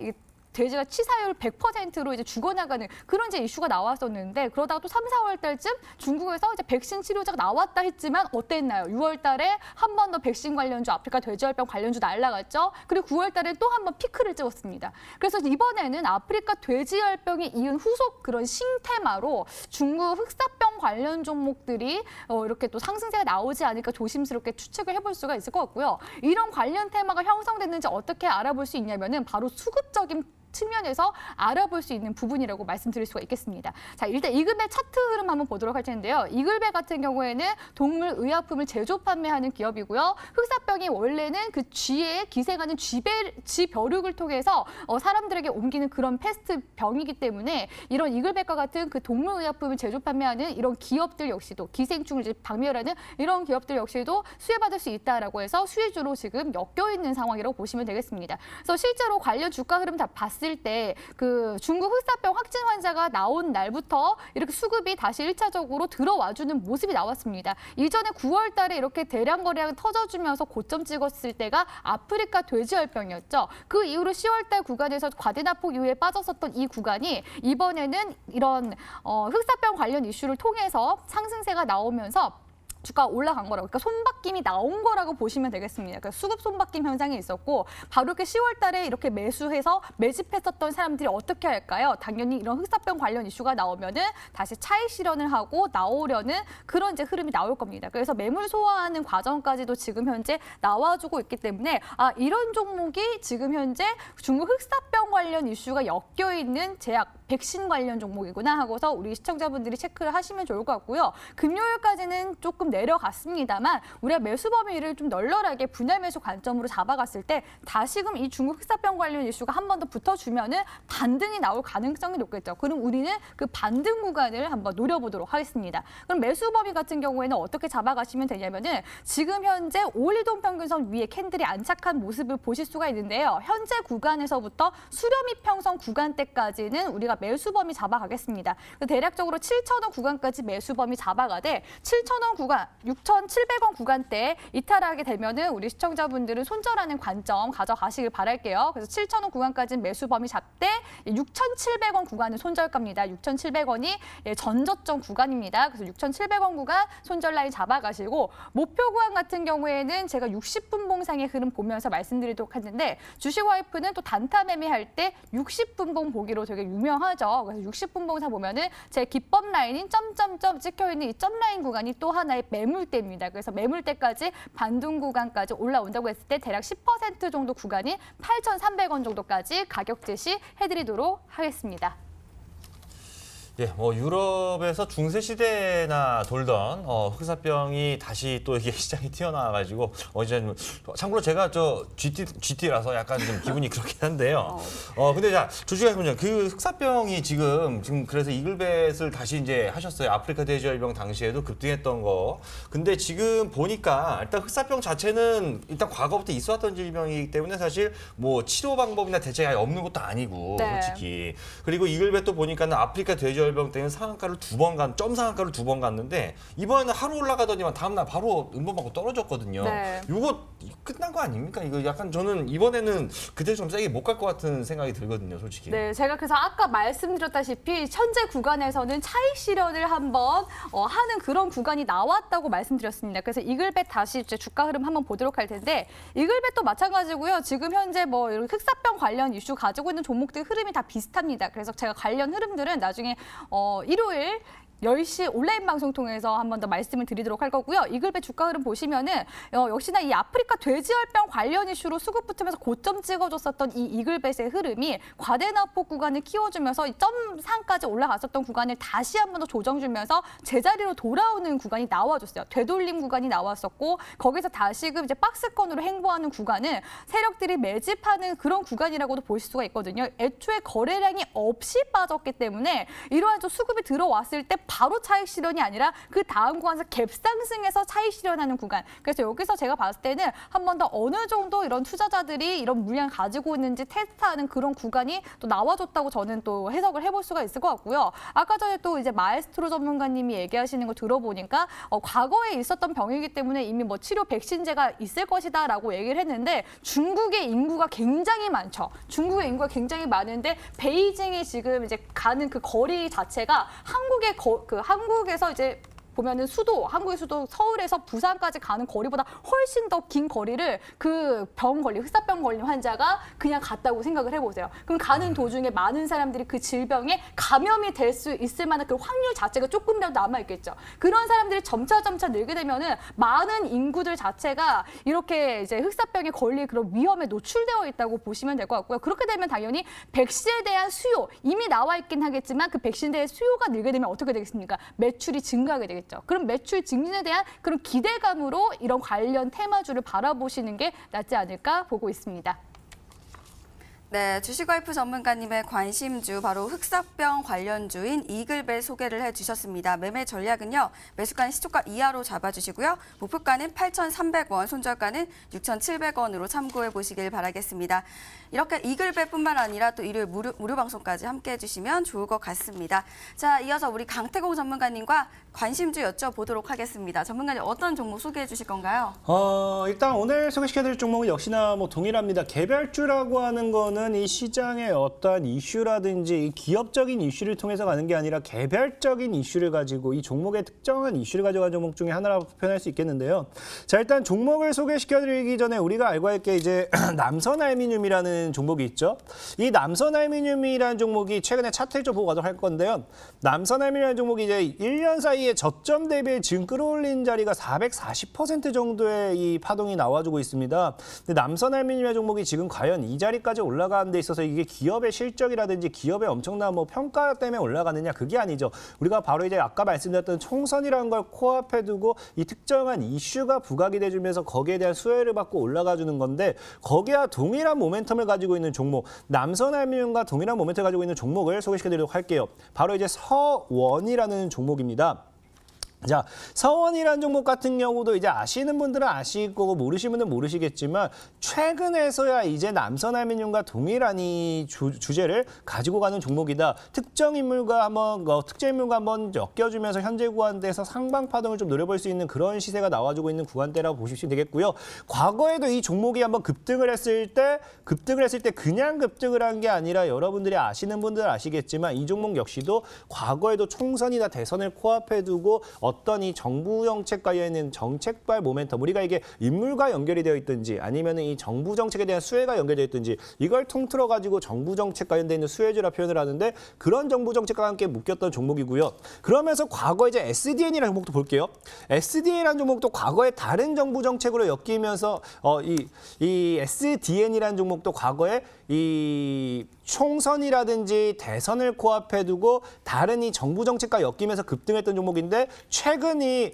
S3: 돼지가 치사율 100%로 이제 죽어나가는 그런 이제 이슈가 나왔었는데 그러다가 또 3, 4월 달쯤 중국에서 이제 백신 치료제가 나왔다 했지만 어땠나요? 6월 달에 한 번 더 백신 관련주 아프리카 돼지열병 관련주 날라갔죠. 그리고 9월 달에 또 한 번 피크를 찍었습니다. 그래서 이번에는 아프리카 돼지열병이 이은 후속 그런 신테마로 중국 흑사병 관련 종목들이 이렇게 또 상승세가 나오지 않을까 조심스럽게 추측을 해볼 수가 있을 것 같고요. 이런 관련 테마가 형성됐는지 어떻게 알아볼 수 있냐면은 바로 수급적인 측면에서 알아볼 수 있는 부분이라고 말씀드릴 수가 있겠습니다. 자, 일단 이글베 차트 흐름 한번 보도록 할 텐데요. 이글베 같은 경우에는 동물 의약품을 제조 판매하는 기업이고요. 흑사병이 원래는 그 쥐에 기생하는 쥐벼룩을 통해서 사람들에게 옮기는 그런 패스트 병이기 때문에 이런 이글베과 같은 그 동물 의약품을 제조 판매하는 이런 기업들 역시도 기생충을 이제 박멸하는 이런 기업들 역시도 수혜받을 수 있다라고 해서 수혜주로 지금 엮여 있는 상황이라고 보시면 되겠습니다. 그래서 실제로 관련 주가 흐름 다 봤을 때 그 중국 흑사병 확진 환자가 나온 날부터 이렇게 수급이 다시 1차적으로 들어와주는 모습이 나왔습니다. 이전에 9월 달에 이렇게 대량 거래량 터져주면서 고점 찍었을 때가 아프리카 돼지열병이었죠. 그 이후로 10월 달 구간에서 과대납폭 이후에 빠졌었던 이 구간이 이번에는 이런 흑사병 관련 이슈를 통해서 상승세가 나오면서 주가가 올라간 거라고, 그러니까 손바뀜이 나온 거라고 보시면 되겠습니다. 그러니까 수급 손바뀜 현상이 있었고 바로 이렇게 10월 달에 이렇게 매수해서 매집했었던 사람들이 어떻게 할까요? 당연히 이런 흑사병 관련 이슈가 나오면은 다시 차익 실현을 하고 나오려는 그런 이제 흐름이 나올 겁니다. 그래서 매물 소화하는 과정까지도 지금 현재 나와주고 있기 때문에 이런 종목이 지금 현재 중국 흑사병 관련 이슈가 엮여 있는 제약 백신 관련 종목이구나 하고서 우리 시청자분들이 체크를 하시면 좋을 것 같고요. 금요일까지는 조금 내려갔습니다만 우리가 매수 범위를 좀 널널하게 분할 매수 관점으로 잡아갔을 때 다시금 이 중국 흑사병 관련 이슈가 한 번 더 붙어주면은 반등이 나올 가능성이 높겠죠. 그럼 우리는 그 반등 구간을 한번 노려보도록 하겠습니다. 그럼 매수 범위 같은 경우에는 어떻게 잡아가시면 되냐면은 지금 현재 5일이동 평균선 위에 캔들이 안착한 모습을 보실 수가 있는데요. 현재 구간에서부터 수렴이평선 구간대까지는 우리가 매수 범위 잡아가겠습니다. 대략적으로 7,000원 구간까지 매수 범위 잡아가되 7,000원 구간, 6,700원 구간대 이탈하게 되면은 우리 시청자분들은 손절하는 관점 가져가시길 바랄게요. 그래서 7,000원 구간까지 매수 범위 잡되 6,700원 구간은 손절가입니다. 6,700원이 전저점 구간입니다. 그래서 6,700원 구간 손절 라인 잡아가시고 목표 구간 같은 경우에는 제가 60분 봉상의 흐름 보면서 말씀드리도록 했는데 주식 와이프는 또 단타 매매할 때 60분 봉 보기로 되게 유명한 유명하죠. 그래서 60분봉사 보면은 제 기법 라인인 점점점 찍혀 있는 이 점 라인 구간이 또 하나의 매물대입니다. 그래서 매물대까지 반등 구간까지 올라온다고 했을 때 대략 10% 정도 구간인 8,300원 정도까지 가격 제시해드리도록 하겠습니다.
S2: 예, 유럽에서 중세 시대나 돌던 흑사병이 다시 또 이게 시장이 튀어나와가지고 이제 참고로 제가 GT라서 약간 좀 기분이 그렇긴 한데요. 근데 자 조심하시면 그 흑사병이 지금 그래서 이글벳을 다시 이제 하셨어요. 아프리카 돼지열병 당시에도 급등했던 거. 근데 지금 보니까 일단 흑사병 자체는 일단 과거부터 있어왔던 질병이기 때문에 사실 뭐 치료 방법이나 대책이 아예 없는 것도 아니고
S3: 네.
S2: 솔직히. 그리고 이글벳도 보니까는 아프리카 돼지열병 때는 상한가를 점 상한가를 2번 갔는데 이번에는 하루 올라가더니만 다음날 바로 음봉 떨어졌거든요.
S3: 네.
S2: 이거 끝난 거 아닙니까? 이거 약간 저는 이번에는 그때처럼 세게 못 갈 것 같은 생각이 들거든요, 솔직히.
S3: 네, 제가 그래서 아까 말씀드렸다시피 현재 구간에서는 차익 실현을 한번 하는 그런 구간이 나왔다고 말씀드렸습니다. 그래서 이글벳 다시 이제 주가 흐름 한번 보도록 할 텐데 이글벳도 마찬가지고요. 지금 현재 뭐 이런 흑사병 관련 이슈 가지고 있는 종목들 흐름이 다 비슷합니다. 그래서 제가 관련 흐름들은 나중에 일요일 10시 온라인 방송 통해서 한 번 더 말씀을 드리도록 할 거고요. 이글벳 주가 흐름 보시면은 역시나 이 아프리카 돼지열병 관련 이슈로 수급 붙으면서 고점 찍어줬었던 이 이글벳의 흐름이 과대납폭 구간을 키워주면서 점 상까지 올라갔었던 구간을 다시 한 번 더 조정 주면서 제자리로 돌아오는 구간이 나와줬어요. 되돌림 구간이 나왔었고 거기서 다시금 이제 박스권으로 행보하는 구간은 세력들이 매집하는 그런 구간이라고도 볼 수가 있거든요. 애초에 거래량이 없이 빠졌기 때문에 이러한 좀 수급이 들어왔을 때 바로 차익 실현이 아니라 그 다음 구간에서 갭 상승해서 차익 실현하는 구간. 그래서 여기서 제가 봤을 때는 한 번 더 어느 정도 이런 투자자들이 이런 물량 가지고 있는지 테스트하는 그런 구간이 또 나와줬다고 저는 또 해석을 해볼 수가 있을 것 같고요. 아까 전에 또 이제 마에스트로 전문가님이 얘기하시는 거 들어보니까 과거에 있었던 병이기 때문에 이미 뭐 치료 백신제가 있을 것이다라고 얘기를 했는데 중국의 인구가 굉장히 많죠. 중국의 인구가 굉장히 많은데 베이징이 지금 이제 가는 그 거리 자체가 한국에서 이제 보면은 한국의 수도 서울에서 부산까지 가는 거리보다 훨씬 더 긴 거리를 그 흑사병 걸린 환자가 그냥 갔다고 생각을 해보세요. 그럼 가는 도중에 많은 사람들이 그 질병에 감염이 될 수 있을 만한 그 확률 자체가 조금이라도 남아있겠죠. 그런 사람들이 점차 늘게 되면은 많은 인구들 자체가 이렇게 이제 흑사병에 걸릴 그런 위험에 노출되어 있다고 보시면 될 것 같고요. 그렇게 되면 당연히 백신에 대한 수요, 이미 나와 있긴 하겠지만 그 백신에 대한 수요가 늘게 되면 어떻게 되겠습니까? 매출이 증가하게 되겠죠. 그럼 매출 증진에 대한 그런 기대감으로 이런 관련 테마주를 바라보시는 게 낫지 않을까 보고 있습니다.
S1: 네, 주식와이프 전문가님의 관심주 바로 흑사병 관련주인 이글벳 소개를 해주셨습니다. 매매 전략은요. 매수가는 시초가 이하로 잡아주시고요. 목표가는 8,300원, 손절가는 6,700원으로 참고해 보시길 바라겠습니다. 이렇게 이글벳뿐만 아니라 또 일요일 무료 방송까지 함께해 주시면 좋을 것 같습니다. 자, 이어서 우리 강태공 전문가님과 관심주 여쭤보도록 하겠습니다. 전문가님 어떤 종목 소개해 주실 건가요?
S4: 일단 오늘 소개시켜드릴 종목은 역시나 뭐 동일합니다. 개별주라고 하는 거는 이 시장의 어떠한 이슈라든지 이 기업적인 이슈를 통해서 가는 게 아니라 개별적인 이슈를 가지고 이 종목의 특정한 이슈를 가져간 종목 중에 하나라고 표현할 수 있겠는데요. 자, 일단 종목을 소개시켜드리기 전에 우리가 알고 할 게 이제 남선알미늄이라는 종목이 있죠. 이 남선알미늄이라는 종목이 최근에 차트를 좀 보고 가도록 할 건데요. 남선알미늄이라는 종목이 이제 1년 사이에 저점 대비에 지금 끌어올린 자리가 440% 정도의 이 파동이 나와주고 있습니다. 근데 남선알미늄이라는 종목이 지금 과연 이 자리까지 올라가는 데 있어서 이게 기업의 실적이라든지 기업의 엄청난 뭐 평가 때문에 올라가느냐 그게 아니죠. 우리가 바로 이제 아까 말씀드렸던 총선이라는 걸 코앞에 두고 이 특정한 이슈가 부각이 돼주면서 거기에 대한 수혜를 받고 올라가 주는 건데 거기와 동일한 모멘텀을 가지고 있는 종목, 남선알미늄과 동일한 모멘텀을 가지고 있는 종목을 소개시켜드리도록 할게요. 바로 이제 서원이라는 종목입니다. 자, 서원이라는 종목 같은 경우도 이제 아시는 분들은 아실 거고 모르시는 분들은 모르시겠지만 최근에서야 이제 남선알미늄과 동일한 이 주제를 가지고 가는 종목이다. 특정 인물과 한번 엮여주면서 현재 구간대에서 상방 파동을 좀 노려볼 수 있는 그런 시세가 나와주고 있는 구간대라고 보시면 되겠고요. 과거에도 이 종목이 한번 급등을 했을 때 그냥 급등을 한 게 아니라 여러분들이 아시는 분들은 아시겠지만 이 종목 역시도 과거에도 총선이나 대선을 코앞에 두고 어떤 이 정부 정책 관련된 정책발 모멘텀, 우리가 이게 인물과 연결이 되어 있든지 아니면 이 정부 정책에 대한 수혜가 연결되어 있든지 이걸 통틀어 가지고 정부 정책 관련돼 있는 수혜주라 표현을 하는데 그런 정부 정책과 함께 묶였던 종목이고요. 그러면서 과거 이제 SDN이라는 종목도 볼게요. SDN이라는 종목도 과거에 다른 정부 정책으로 엮이면서 이 SDN이라는 종목도 과거에 이 총선이라든지 대선을 코앞에 두고 다른 이 정부 정책과 엮이면서 급등했던 종목인데 최근에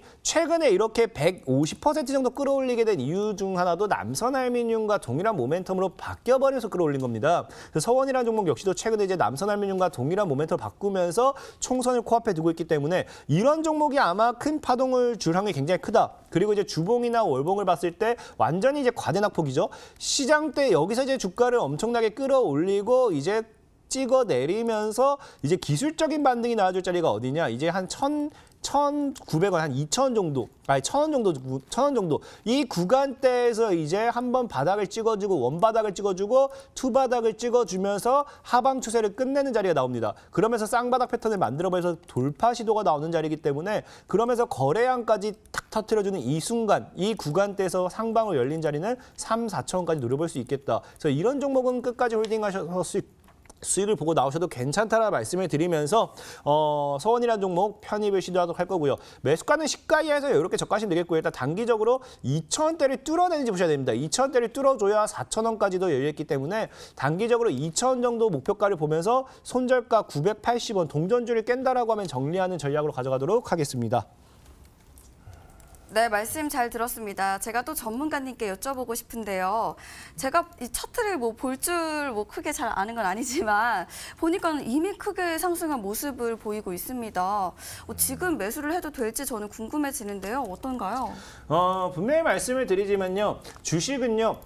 S4: 이렇게 150% 정도 끌어올리게 된 이유 중 하나도 남선알미늄과 동일한 모멘텀으로 바뀌어버려서 끌어올린 겁니다. 그래서 서원이라는 종목 역시도 최근에 이제 남선알미늄과 동일한 모멘텀을 바꾸면서 총선을 코앞에 두고 있기 때문에 이런 종목이 아마 큰 파동을 줄 확률이 굉장히 크다. 그리고 이제 주봉이나 월봉을 봤을 때 완전히 이제 과대낙폭이죠. 시장 때 여기서 이제 주가를 엄청나게 끌어올리고 이제 찍어 내리면서 이제 기술적인 반등이 나와줄 자리가 어디냐? 이제 한 1,900원, 한 2,000원 정도, 아니 1,000원 정도. 이 구간대에서 이제 한번 바닥을 찍어주고 원바닥을 찍어주고 투바닥을 찍어주면서 하방 추세를 끝내는 자리가 나옵니다. 그러면서 쌍바닥 패턴을 만들어버려서 돌파 시도가 나오는 자리이기 때문에 그러면서 거래량까지 탁 터뜨려주는 이 순간, 이 구간대에서 상방으로 열린 자리는 3, 4천원까지 노려볼 수 있겠다. 그래서 이런 종목은 끝까지 홀딩하셔서 수익을 보고 나오셔도 괜찮다라는 말씀을 드리면서 서원이라는 종목 편입을 시도하도록 할 거고요. 매수가는 시가 이하에서 이렇게 접가시면 되겠고요. 일단 단기적으로 2,000원대를 뚫어내는지 보셔야 됩니다. 2,000원대를 뚫어줘야 4,000원까지도 열려있기 때문에 단기적으로 2,000원 정도 목표가를 보면서 손절가 980원 동전주를 깬다라고 하면 정리하는 전략으로 가져가도록 하겠습니다.
S1: 네, 말씀 잘 들었습니다. 제가 또 전문가님께 여쭤보고 싶은데요. 제가 이 차트를 볼 줄 크게 잘 아는 건 아니지만 보니까 이미 크게 상승한 모습을 보이고 있습니다. 지금 매수를 해도 될지 저는 궁금해지는데요. 어떤가요?
S4: 분명히 말씀을 드리지만요. 주식은요.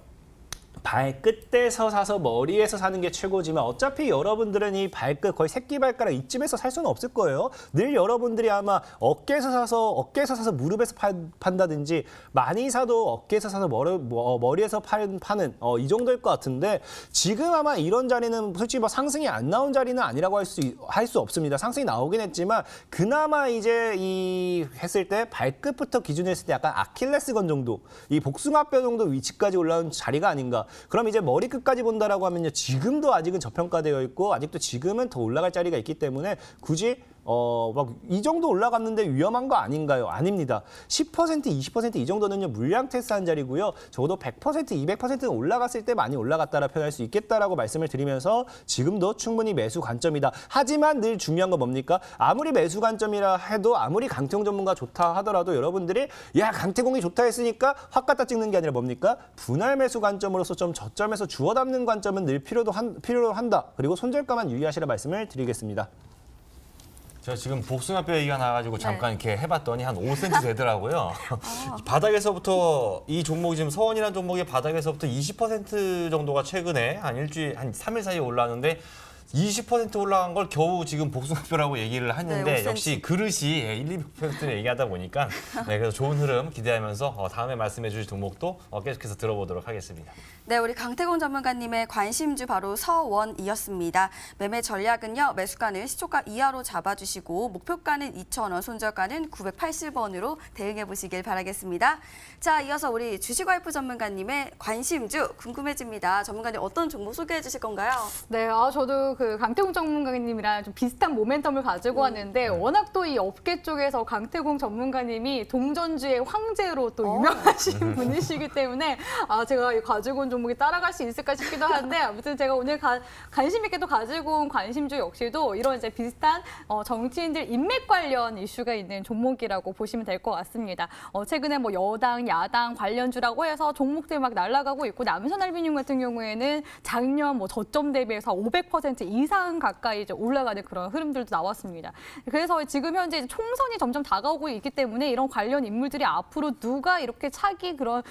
S4: 발끝에서 사서 머리에서 사는 게 최고지만 어차피 여러분들은 이 발끝 거의 새끼 발가락 이쯤에서 살 수는 없을 거예요. 늘 여러분들이 아마 어깨에서 사서 무릎에서 판다든지 많이 사도 어깨에서 사서 머리에서 파는 이 정도일 것 같은데 지금 아마 이런 자리는 솔직히 뭐 상승이 안 나온 자리는 아니라고 할 수 없습니다. 상승이 나오긴 했지만 그나마 이제 했을 때 발끝부터 기준으로 했을 때 약간 아킬레스건 정도, 이 복숭아뼈 정도 위치까지 올라온 자리가 아닌가. 그럼 이제 머리끝까지 본다라고 하면요. 지금도 아직은 저평가되어 있고 아직도 지금은 더 올라갈 자리가 있기 때문에 굳이 막 이 정도 올라갔는데 위험한 거 아닌가요? 아닙니다. 10%, 20% 이 정도는요. 물량 테스트한 자리고요. 적어도 100%, 200%는 올라갔을 때 많이 올라갔다라 표현할 수 있겠다라고 말씀을 드리면서 지금도 충분히 매수 관점이다. 하지만 늘 중요한 건 뭡니까? 아무리 매수 관점이라 해도 아무리 강태공 전문가 좋다 하더라도 여러분들이 야 강태공이 좋다 했으니까 확 갖다 찍는 게 아니라 뭡니까? 분할 매수 관점으로서 좀 저점에서 주워 담는 관점은 늘 필요로 한다. 그리고 손절가만 유의하시라 말씀을 드리겠습니다.
S2: 제가 지금 복숭아뼈 얘기가 나와가지고 잠깐 이렇게 해봤더니 한 5cm 되더라고요. 바닥에서부터 이 종목이 지금 서원이라는 종목의 바닥에서부터 20% 정도가 최근에 한 3일 사이에 올라왔는데 20% 올라간 걸 겨우 지금 복숭아뼈라고 얘기를 했는데
S1: 네, 5cm.
S2: 역시 그릇이 1, 2%를 얘기하다 보니까 그래서 좋은 흐름 기대하면서 다음에 말씀해 주실 종목도 계속해서 들어보도록 하겠습니다.
S1: 네, 우리 강태공 전문가님의 관심주 바로 서원이었습니다. 매매 전략은요. 매수가는 시초가 이하로 잡아주시고 목표가는 2,000원, 손절가는 980원으로 대응해 보시길 바라겠습니다. 자, 이어서 우리 주식와이프 전문가님의 관심주 궁금해집니다. 전문가님 어떤 종목 소개해 주실 건가요?
S3: 네, 저도 그 강태공 전문가님이랑 좀 비슷한 모멘텀을 가지고 왔는데 워낙 또 이 업계 쪽에서 강태공 전문가님이 동전주의 황제로 또 유명하신 분이시기 때문에 제가 가지고 온 종목이 따라갈 수 있을까 싶기도 한데 아무튼 제가 오늘 관심 있게 또 가지고 온 관심주 역시도 이런 이제 비슷한 정치인들 인맥 관련 이슈가 있는 종목이라고 보시면 될 것 같습니다. 최근에 뭐 여당, 야당 관련주라고 해서 종목들 막 날아가고 있고 남선알미늄 같은 경우에는 작년 뭐 저점 대비해서 500% 이상 가까이 이제 올라가는 그런 흐름들도 나왔습니다. 그래서 지금 현재 총선이 점점 다가오고 있기 때문에 이런 관련 인물들이 앞으로 누가 이렇게 차기 그런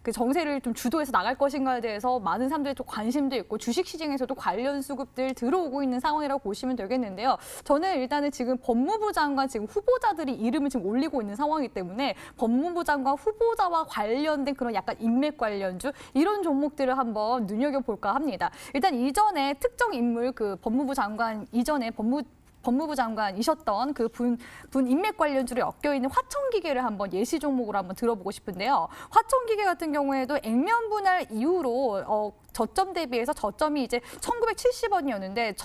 S3: 그 정세를 좀 주도해서 나갈 것인가에 대해서 많은 사람들이 좀 관심도 있고 주식 시장에서도 관련 수급들 들어오고 있는 상황이라고 보시면 되겠는데요. 저는 일단은 지금 법무부 장관 지금 후보자들이 이름을 지금 올리고 있는 상황이기 때문에 법무부 장관 후보자와 관련된 그런 약간 인맥 관련주 이런 종목들을 한번 눈여겨볼까 합니다. 일단 이전에 특정 인물 그 법무부 장관 이전에 법무부 장관이셨던 그 분 인맥 관련주로 엮여 있는 화천기계를 한번 예시 종목으로 한번 들어보고 싶은데요. 화천기계 같은 경우에도 액면 분할 이후로 저점 대비해서 저점이 이제 1,970원이었는데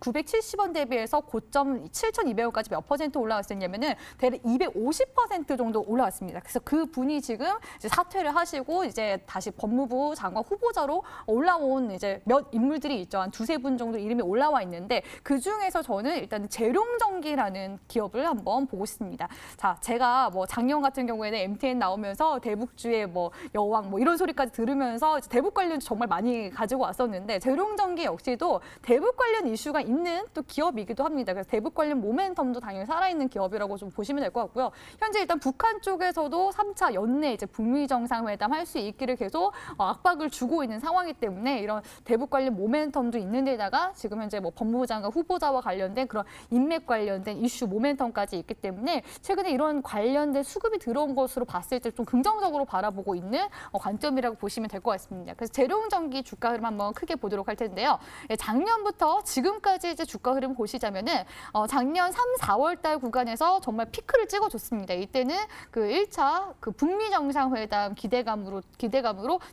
S3: 970원 대비해서 고점 7,200원까지 몇 퍼센트 올라갔었냐면은 대략 250% 정도 올라왔습니다. 그래서 그 분이 지금 이제 사퇴를 하시고 이제 다시 법무부 장관 후보자로 올라온 이제 몇 인물들이 있죠. 한 두세 분 정도 이름이 올라와 있는데 그 중에서 저는 일단 재룡전기라는 기업을 한번 보고 싶습니다. 자, 제가 뭐 작년 같은 경우에는 MTN 나오면서 대북주의 뭐 여왕 뭐 이런 소리까지 들으면서 이제 대북 관련 정말 많이 가지고 왔었는데 재룡전기 역시도 대북 관련 이슈가 있는 또 기업이기도 합니다. 그래서 대북 관련 모멘텀도 당연히 살아있는 기업이라고 좀 보시면 될 것 같고요. 현재 일단 북한 쪽에서도 3차 연내 이제 북미 정상회담 할 수 있기를 계속 압박을 주고 있는 상황이기 때문에 이런 대북 관련 모멘텀도 있는 데다가 지금 현재 뭐 법무부 장관 후보자와 관련된 그런 인맥 관련된 이슈 모멘텀까지 있기 때문에 최근에 이런 관련된 수급이 들어온 것으로 봤을 때 좀 긍정적으로 바라보고 있는 관점이라고 보시면 될 것 같습니다. 그래서 재룡전기 주가 흐름 한번 크게 보도록 할 텐데요. 작년부터 지금까지 이제 주가 흐름 보시자면은 작년 3, 4월 달 구간에서 정말 피크를 찍어줬습니다. 이때는 그 1차 그 북미 정상회담 기대감으로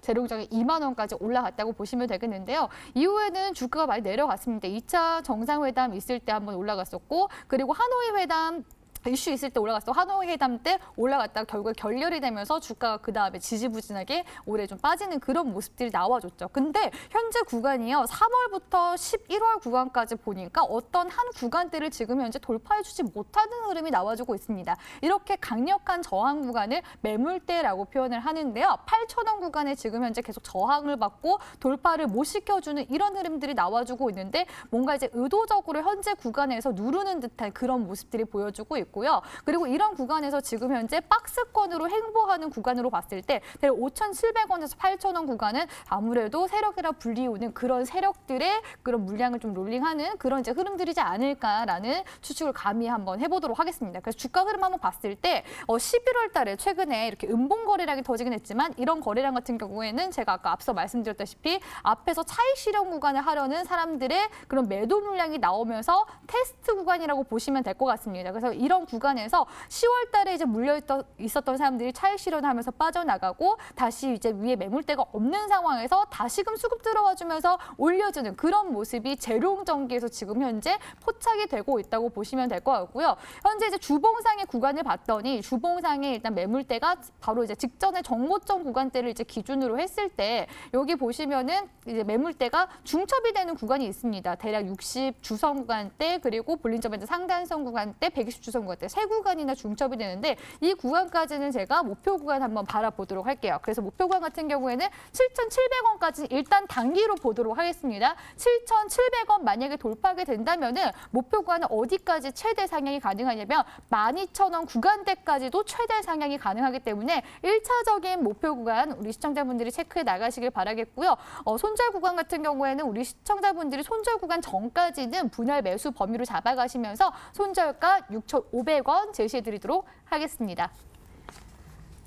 S3: 재룡전기 2만 원까지 올라갔다고 보시면 되겠는데요. 이후에는 주가가 많이 내려갔습니다. 2차 정상회담 있을 때 한번 올라갔었고 그리고 하노이 회담 이슈 있을 때 올라갔어. 하노이 회담 때 올라갔다가 결국 결렬이 되면서 주가가 그다음에 지지부진하게 올해 좀 빠지는 그런 모습들이 나와줬죠. 근데 현재 구간이요. 3월부터 11월 구간까지 보니까 어떤 한 구간대를 지금 현재 돌파해주지 못하는 흐름이 나와주고 있습니다. 이렇게 강력한 저항 구간을 매물대라고 표현을 하는데요. 8,000원 구간에 지금 현재 계속 저항을 받고 돌파를 못 시켜주는 이런 흐름들이 나와주고 있는데 뭔가 이제 의도적으로 현재 구간에서 누르는 듯한 그런 모습들이 보여주고 있고 고요. 그리고 이런 구간에서 지금 현재 박스권으로 행보하는 구간으로 봤을 때 대략 5,700원에서 8,000원 구간은 아무래도 세력이라 불리우는 그런 세력들의 그런 물량을 좀 롤링하는 그런 이제 흐름들이지 않을까라는 추측을 감히 한번 해보도록 하겠습니다. 그래서 주가 흐름 한번 봤을 때 11월 달에 최근에 이렇게 음봉 거래량이 터지긴 했지만 이런 거래량 같은 경우에는 제가 아까 앞서 말씀드렸다시피 앞에서 차익 실현 구간을 하려는 사람들의 그런 매도 물량이 나오면서 테스트 구간이라고 보시면 될 것 같습니다. 그래서 이런 구간에서 10월 달에 이제 물려 있었던 사람들이 차익 실현하면서 빠져나가고 다시 이제 위에 매물대가 없는 상황에서 다시금 수급 들어와 주면서 올려주는 그런 모습이 재룡전기에서 지금 현재 포착이 되고 있다고 보시면 될 것 같고요. 현재 이제 주봉상의 구간을 봤더니 주봉상의 일단 매물대가 바로 이제 직전에 정고점 구간대를 이제 기준으로 했을 때 여기 보시면은 이제 매물대가 중첩이 되는 구간이 있습니다. 대략 60 주선 구간대 그리고 볼린저밴드 상단선 구간대 120 주선 구간대 세 구간이나 중첩이 되는데 이 구간까지는 제가 목표 구간 한번 바라보도록 할게요. 그래서 목표 구간 같은 경우에는 7,700원까지 일단 단기로 보도록 하겠습니다. 7,700원 만약에 돌파하게 된다면은 목표 구간은 어디까지 최대 상향이 가능하냐면 12,000원 구간대까지도 최대 상향이 가능하기 때문에 1차적인 목표 구간 우리 시청자분들이 체크해 나가시길 바라겠고요. 손절 구간 같은 경우에는 우리 시청자분들이 손절 구간 전까지는 분할 매수 범위로 잡아가시면서 손절가 6,500원 제시해드리도록 하겠습니다.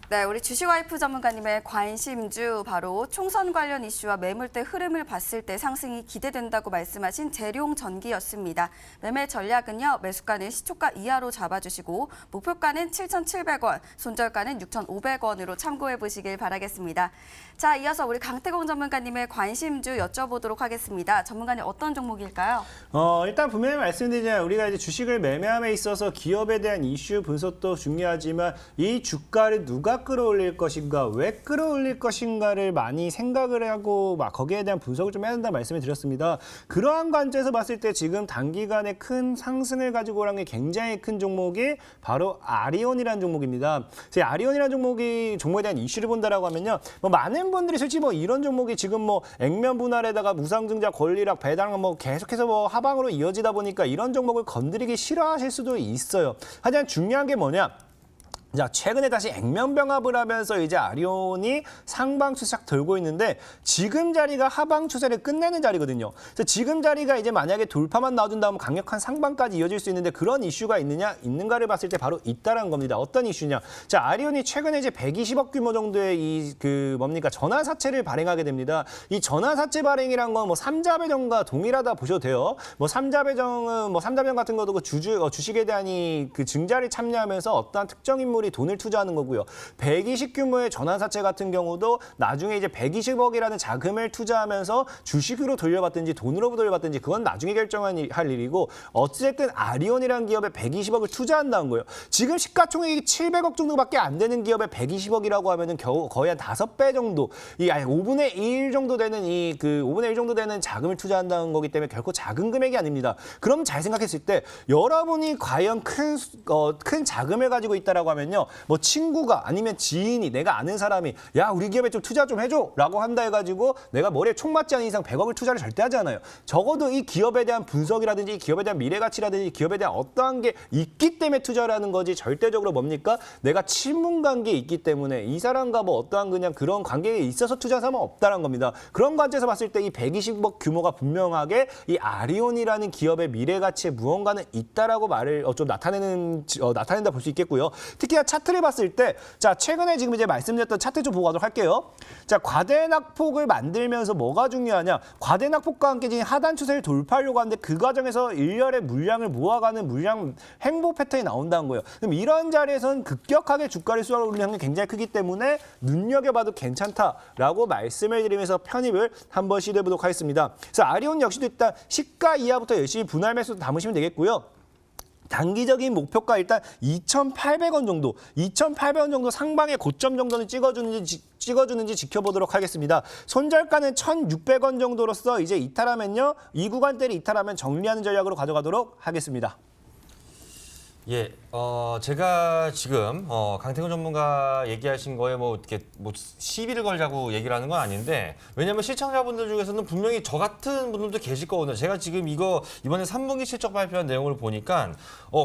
S1: 네, 우리 주식와이프 전문가님의 관심주 바로 총선 관련 이슈와 매물대 흐름을 봤을 때 상승이 기대된다고 말씀하신 재룡전기였습니다. 매매 전략은요. 매수가는 시초가 이하로 잡아주시고 목표가는 7,700원, 손절가는 6,500원으로 참고해 보시길 바라겠습니다. 자, 이어서 우리 강태공 전문가님의 관심주 여쭤보도록 하겠습니다. 전문가님 어떤 종목일까요?
S4: 일단 분명히 말씀드리자면 우리가 이제 주식을 매매함에 있어서 기업에 대한 이슈 분석도 중요하지만 이 주가를 누가 끌어올릴 것인가, 왜 끌어올릴 것인가를 많이 생각을 하고 막 거기에 대한 분석을 좀 해야 된다는 말씀을 드렸습니다. 그러한 관점에서 봤을 때 지금 단기간에 큰 상승을 가지고 오는 게 굉장히 큰 종목이 바로 아리온이라는 종목입니다. 제 아리온이라는 종목에 대한 이슈를 본다라고 하면요, 뭐 많은 분들이 솔직히 뭐 이런 종목이 지금 뭐 액면 분할에다가 무상증자 권리락 배당 뭐 계속해서 뭐 하방으로 이어지다 보니까 이런 종목을 건드리기 싫어하실 수도 있어요. 하지만 중요한 게 뭐냐? 자, 최근에 다시 액면병합을 하면서 이제 아리온이 상방 추세작 돌고 있는데 지금 자리가 하방 추세를 끝내는 자리거든요. 그래서 지금 자리가 이제 만약에 돌파만 나와준다면 강력한 상방까지 이어질 수 있는데 그런 이슈가 있는가를 봤을 때 바로 있다라는 겁니다. 어떤 이슈냐? 자, 아리온이 최근에 이제 120억 규모 정도의 전환 사채를 발행하게 됩니다. 이 전환 사채 발행이란 건 뭐 삼자배정과 동일하다 보셔도 돼요. 뭐 삼자배정은 삼자배정 같은 것도 주식에 대한 그 증자를 참여하면서 어떠한 특정 인물이 돈을 투자하는 거고요. 120 규모의 전환사채 같은 경우도 나중에 이제 120억이라는 자금을 투자하면서 주식으로 돌려받든지 돈으로 돌려받든지 그건 나중에 결정할 일이고 어쨌든 아리온이라는 기업에 120억을 투자한다는 거예요. 지금 시가총액이 700억 정도밖에 안 되는 기업에 120억이라고 하면은 거의 한 5배 정도, 5분의 1 정도 되는 5분의 1 정도 되는 자금을 투자한다는 거기 때문에 결코 작은 금액이 아닙니다. 그럼 잘 생각했을 때 여러분이 과연 큰 자금을 가지고 있다라고 하면요. 뭐 친구가 아니면 지인이 내가 아는 사람이 야 우리 기업에 좀 투자 좀 해줘라고 한다 해가지고 내가 머리에 총 맞지 않은 이상 100억을 투자를 절대 하지 않아요. 적어도 이 기업에 대한 분석이라든지 기업에 대한 미래 가치라든지 기업에 대한 어떠한 게 있기 때문에 투자를 하는 거지 절대적으로 뭡니까? 내가 친분 관계에 있기 때문에 이 사람과 뭐 어떠한 그런 관계에 있어서 투자한 사람은 없다는 겁니다. 그런 관점에서 봤을 때 이 120억 규모가 분명하게 이 아리온이라는 기업의 미래 가치에 무언가는 있다라고 말을 좀 나타낸다 볼 수 있겠고요. 특히나 차트를 봤을 때, 자, 최근에 지금 이제 말씀드렸던 차트 좀 보고 가도록 할게요. 자, 과대낙폭을 만들면서 뭐가 중요하냐? 과대낙폭과 함께 지금 하단 추세를 돌파하려고 하는데 그 과정에서 일렬의 물량을 모아가는 물량 행보 패턴이 나온다는 거예요. 그럼 이런 자리에서는 급격하게 주가를 쏘아올리는 확률이 굉장히 크기 때문에 눈여겨봐도 괜찮다라고 말씀을 드리면서 편입을 한번 시도해보도록 하겠습니다. 그래서 아리온 역시도 일단 시가 이하부터 열심히 분할 매수 담으시면 되겠고요. 단기적인 목표가 일단 2,800원 정도, 2,800원 정도 상방의 고점 정도는 찍어주는지 지켜보도록 하겠습니다. 손절가는 1,600원 정도로서 이제 이탈하면요. 이 구간대를 이탈하면 정리하는 전략으로 가져가도록 하겠습니다.
S2: 예, 제가 지금 강태근 전문가 얘기하신 거에 시비를 걸자고 얘기를 하는 건 아닌데 왜냐하면 시청자분들 중에서는 분명히 저 같은 분들도 계실 거거든요. 제가 지금 이번에 3분기 실적 발표한 내용을 보니까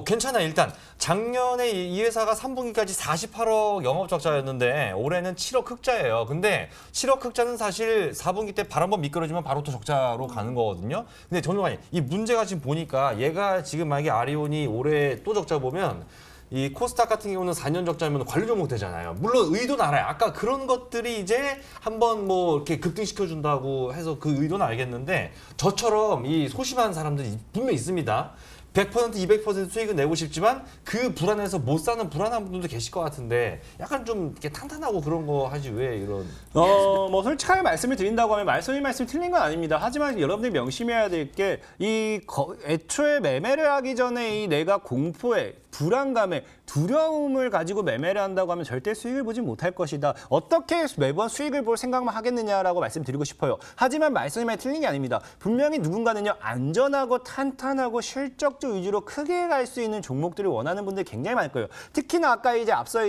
S2: 괜찮아. 일단 작년에 이 회사가 3분기까지 48억 영업 적자였는데 올해는 7억 흑자예요. 근데 7억 흑자는 사실 4분기 때 발 한번 미끄러지면 바로 또 적자로 가는 거거든요. 근데 전문가님, 이 문제가 지금 보니까 얘가 지금 만약에 아리온이 올해 또 적자 보면 이 코스닥 같은 경우는 4년 적자면 관리 종목 되잖아요. 물론 의도는 알아요. 아까 그런 것들이 이제 한번 이렇게 급등시켜 준다고 해서 그 의도는 알겠는데 저처럼 이 소심한 사람들이 분명히 있습니다. 100%, 200% 수익은 내고 싶지만 그 불안해서 못 사는 불안한 분들도 계실 것 같은데 약간 좀 이렇게 탄탄하고 그런 거 하지 왜 이런?
S4: 솔직하게 말씀을 드린다고 하면 말씀이 틀린 건 아닙니다. 하지만 여러분들이 명심해야 될 게 애초에 매매를 하기 전에 내가 공포에 불안감에 두려움을 가지고 매매를 한다고 하면 절대 수익을 보지 못할 것이다. 어떻게 매번 수익을 볼 생각만 하겠느냐라고 말씀드리고 싶어요. 하지만 말씀이 틀린 게 아닙니다. 분명히 누군가는요. 안전하고 탄탄하고 실적주 위주로 크게 갈 수 있는 종목들을 원하는 분들이 굉장히 많을 거예요. 특히나 아까 앞서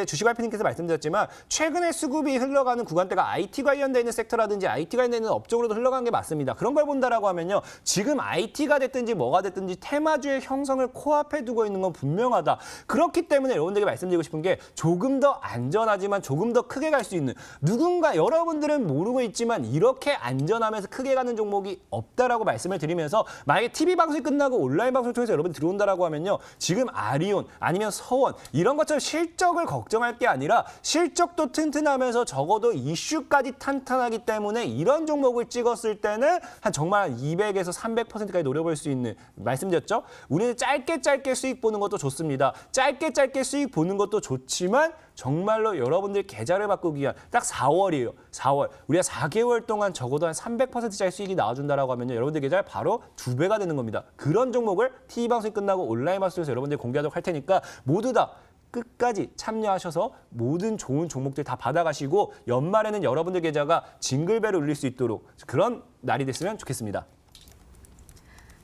S4: 주식 발표님께서 말씀드렸지만 최근에 수급이 흘러가는 구간대가 IT 관련돼 있는 섹터라든지 IT 관련돼 있는 업종으로도 흘러간 게 맞습니다. 그런 걸 본다라고 하면요. 지금 IT가 됐든지 뭐가 됐든지 테마주의 형성을 코앞에 두고 있는 건 분명하다. 그렇기 때문에 여러분들에게 말씀드리고 싶은 게 조금 더 안전하지만 조금 더 크게 갈 수 있는 여러분들은 모르고 있지만 이렇게 안전하면서 크게 가는 종목이 없다라고 말씀을 드리면서 만약에 TV 방송이 끝나고 온라인 방송을 통해서 여러분이 들어온다라고 하면요. 지금 아리온 아니면 서원 이런 것처럼 실적을 걱정할 게 아니라 실적도 튼튼하면서 적어도 이슈까지 탄탄하기 때문에 이런 종목을 찍었을 때는 정말 200에서 300%까지 노려볼 수 있는 말씀드렸죠. 우리는 짧게 수익 보는 것도 좋습니다. 짧게 수익 보는 것도 좋지만 정말로 여러분들 계좌를 바꾸기 위한 딱 4월이에요. 4월. 우리가 4개월 동안 적어도 한 300%짜리 수익이 나와준다라고 하면요. 여러분들 계좌 바로 2배가 되는 겁니다. 그런 종목을 TV방송이 끝나고 온라인 방송에서 여러분들 공개하도록 할 테니까 모두 다 끝까지 참여하셔서 모든 좋은 종목들 다 받아가시고 연말에는 여러분들 계좌가 징글벨을 울릴 수 있도록 그런 날이 됐으면 좋겠습니다.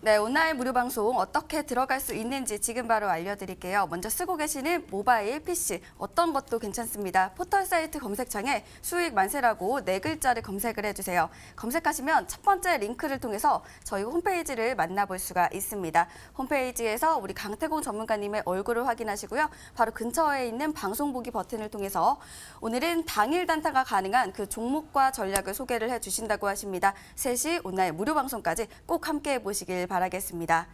S1: 네, 온라인 무료 방송 어떻게 들어갈 수 있는지 지금 바로 알려드릴게요. 먼저 쓰고 계시는 모바일, PC 어떤 것도 괜찮습니다. 포털 사이트 검색창에 수익 만세라고 4글자를 검색을 해주세요. 검색하시면 첫 번째 링크를 통해서 저희 홈페이지를 만나볼 수가 있습니다. 홈페이지에서 우리 강태공 전문가님의 얼굴을 확인하시고요. 바로 근처에 있는 방송 보기 버튼을 통해서 오늘은 당일 단타가 가능한 그 종목과 전략을 소개를 해주신다고 하십니다. 3시 온라인 무료 방송까지 꼭 함께 해보시길 바라겠습니다.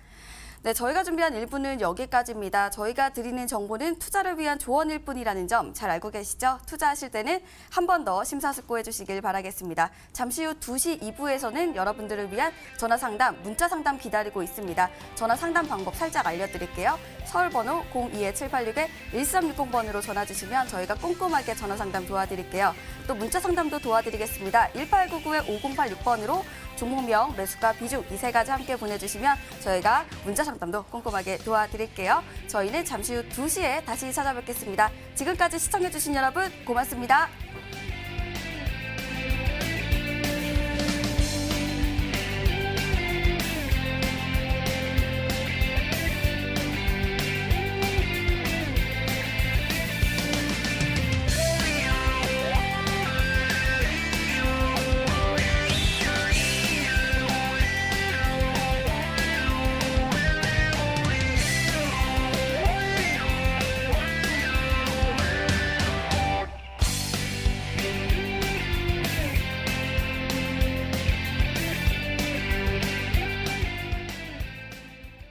S1: 네, 저희가 준비한 1부는 여기까지입니다. 저희가 드리는 정보는 투자를 위한 조언일 뿐이라는 점 잘 알고 계시죠? 투자하실 때는 한 번 더 심사숙고해 주시길 바라겠습니다. 잠시 후 2시 2부에서는 여러분들을 위한 전화 상담, 문자 상담 기다리고 있습니다. 전화 상담 방법 살짝 알려드릴게요. 서울 번호 02-786-1360번으로 전화 주시면 저희가 꼼꼼하게 전화 상담 도와드릴게요. 또 문자 상담도 도와드리겠습니다. 1899-5086번으로 종목명, 매수가, 비중 이 3가지 함께 보내주시면 저희가 문자 상담도 꼼꼼하게 도와드릴게요. 저희는 잠시 후 2시에 다시 찾아뵙겠습니다. 지금까지 시청해주신 여러분 고맙습니다.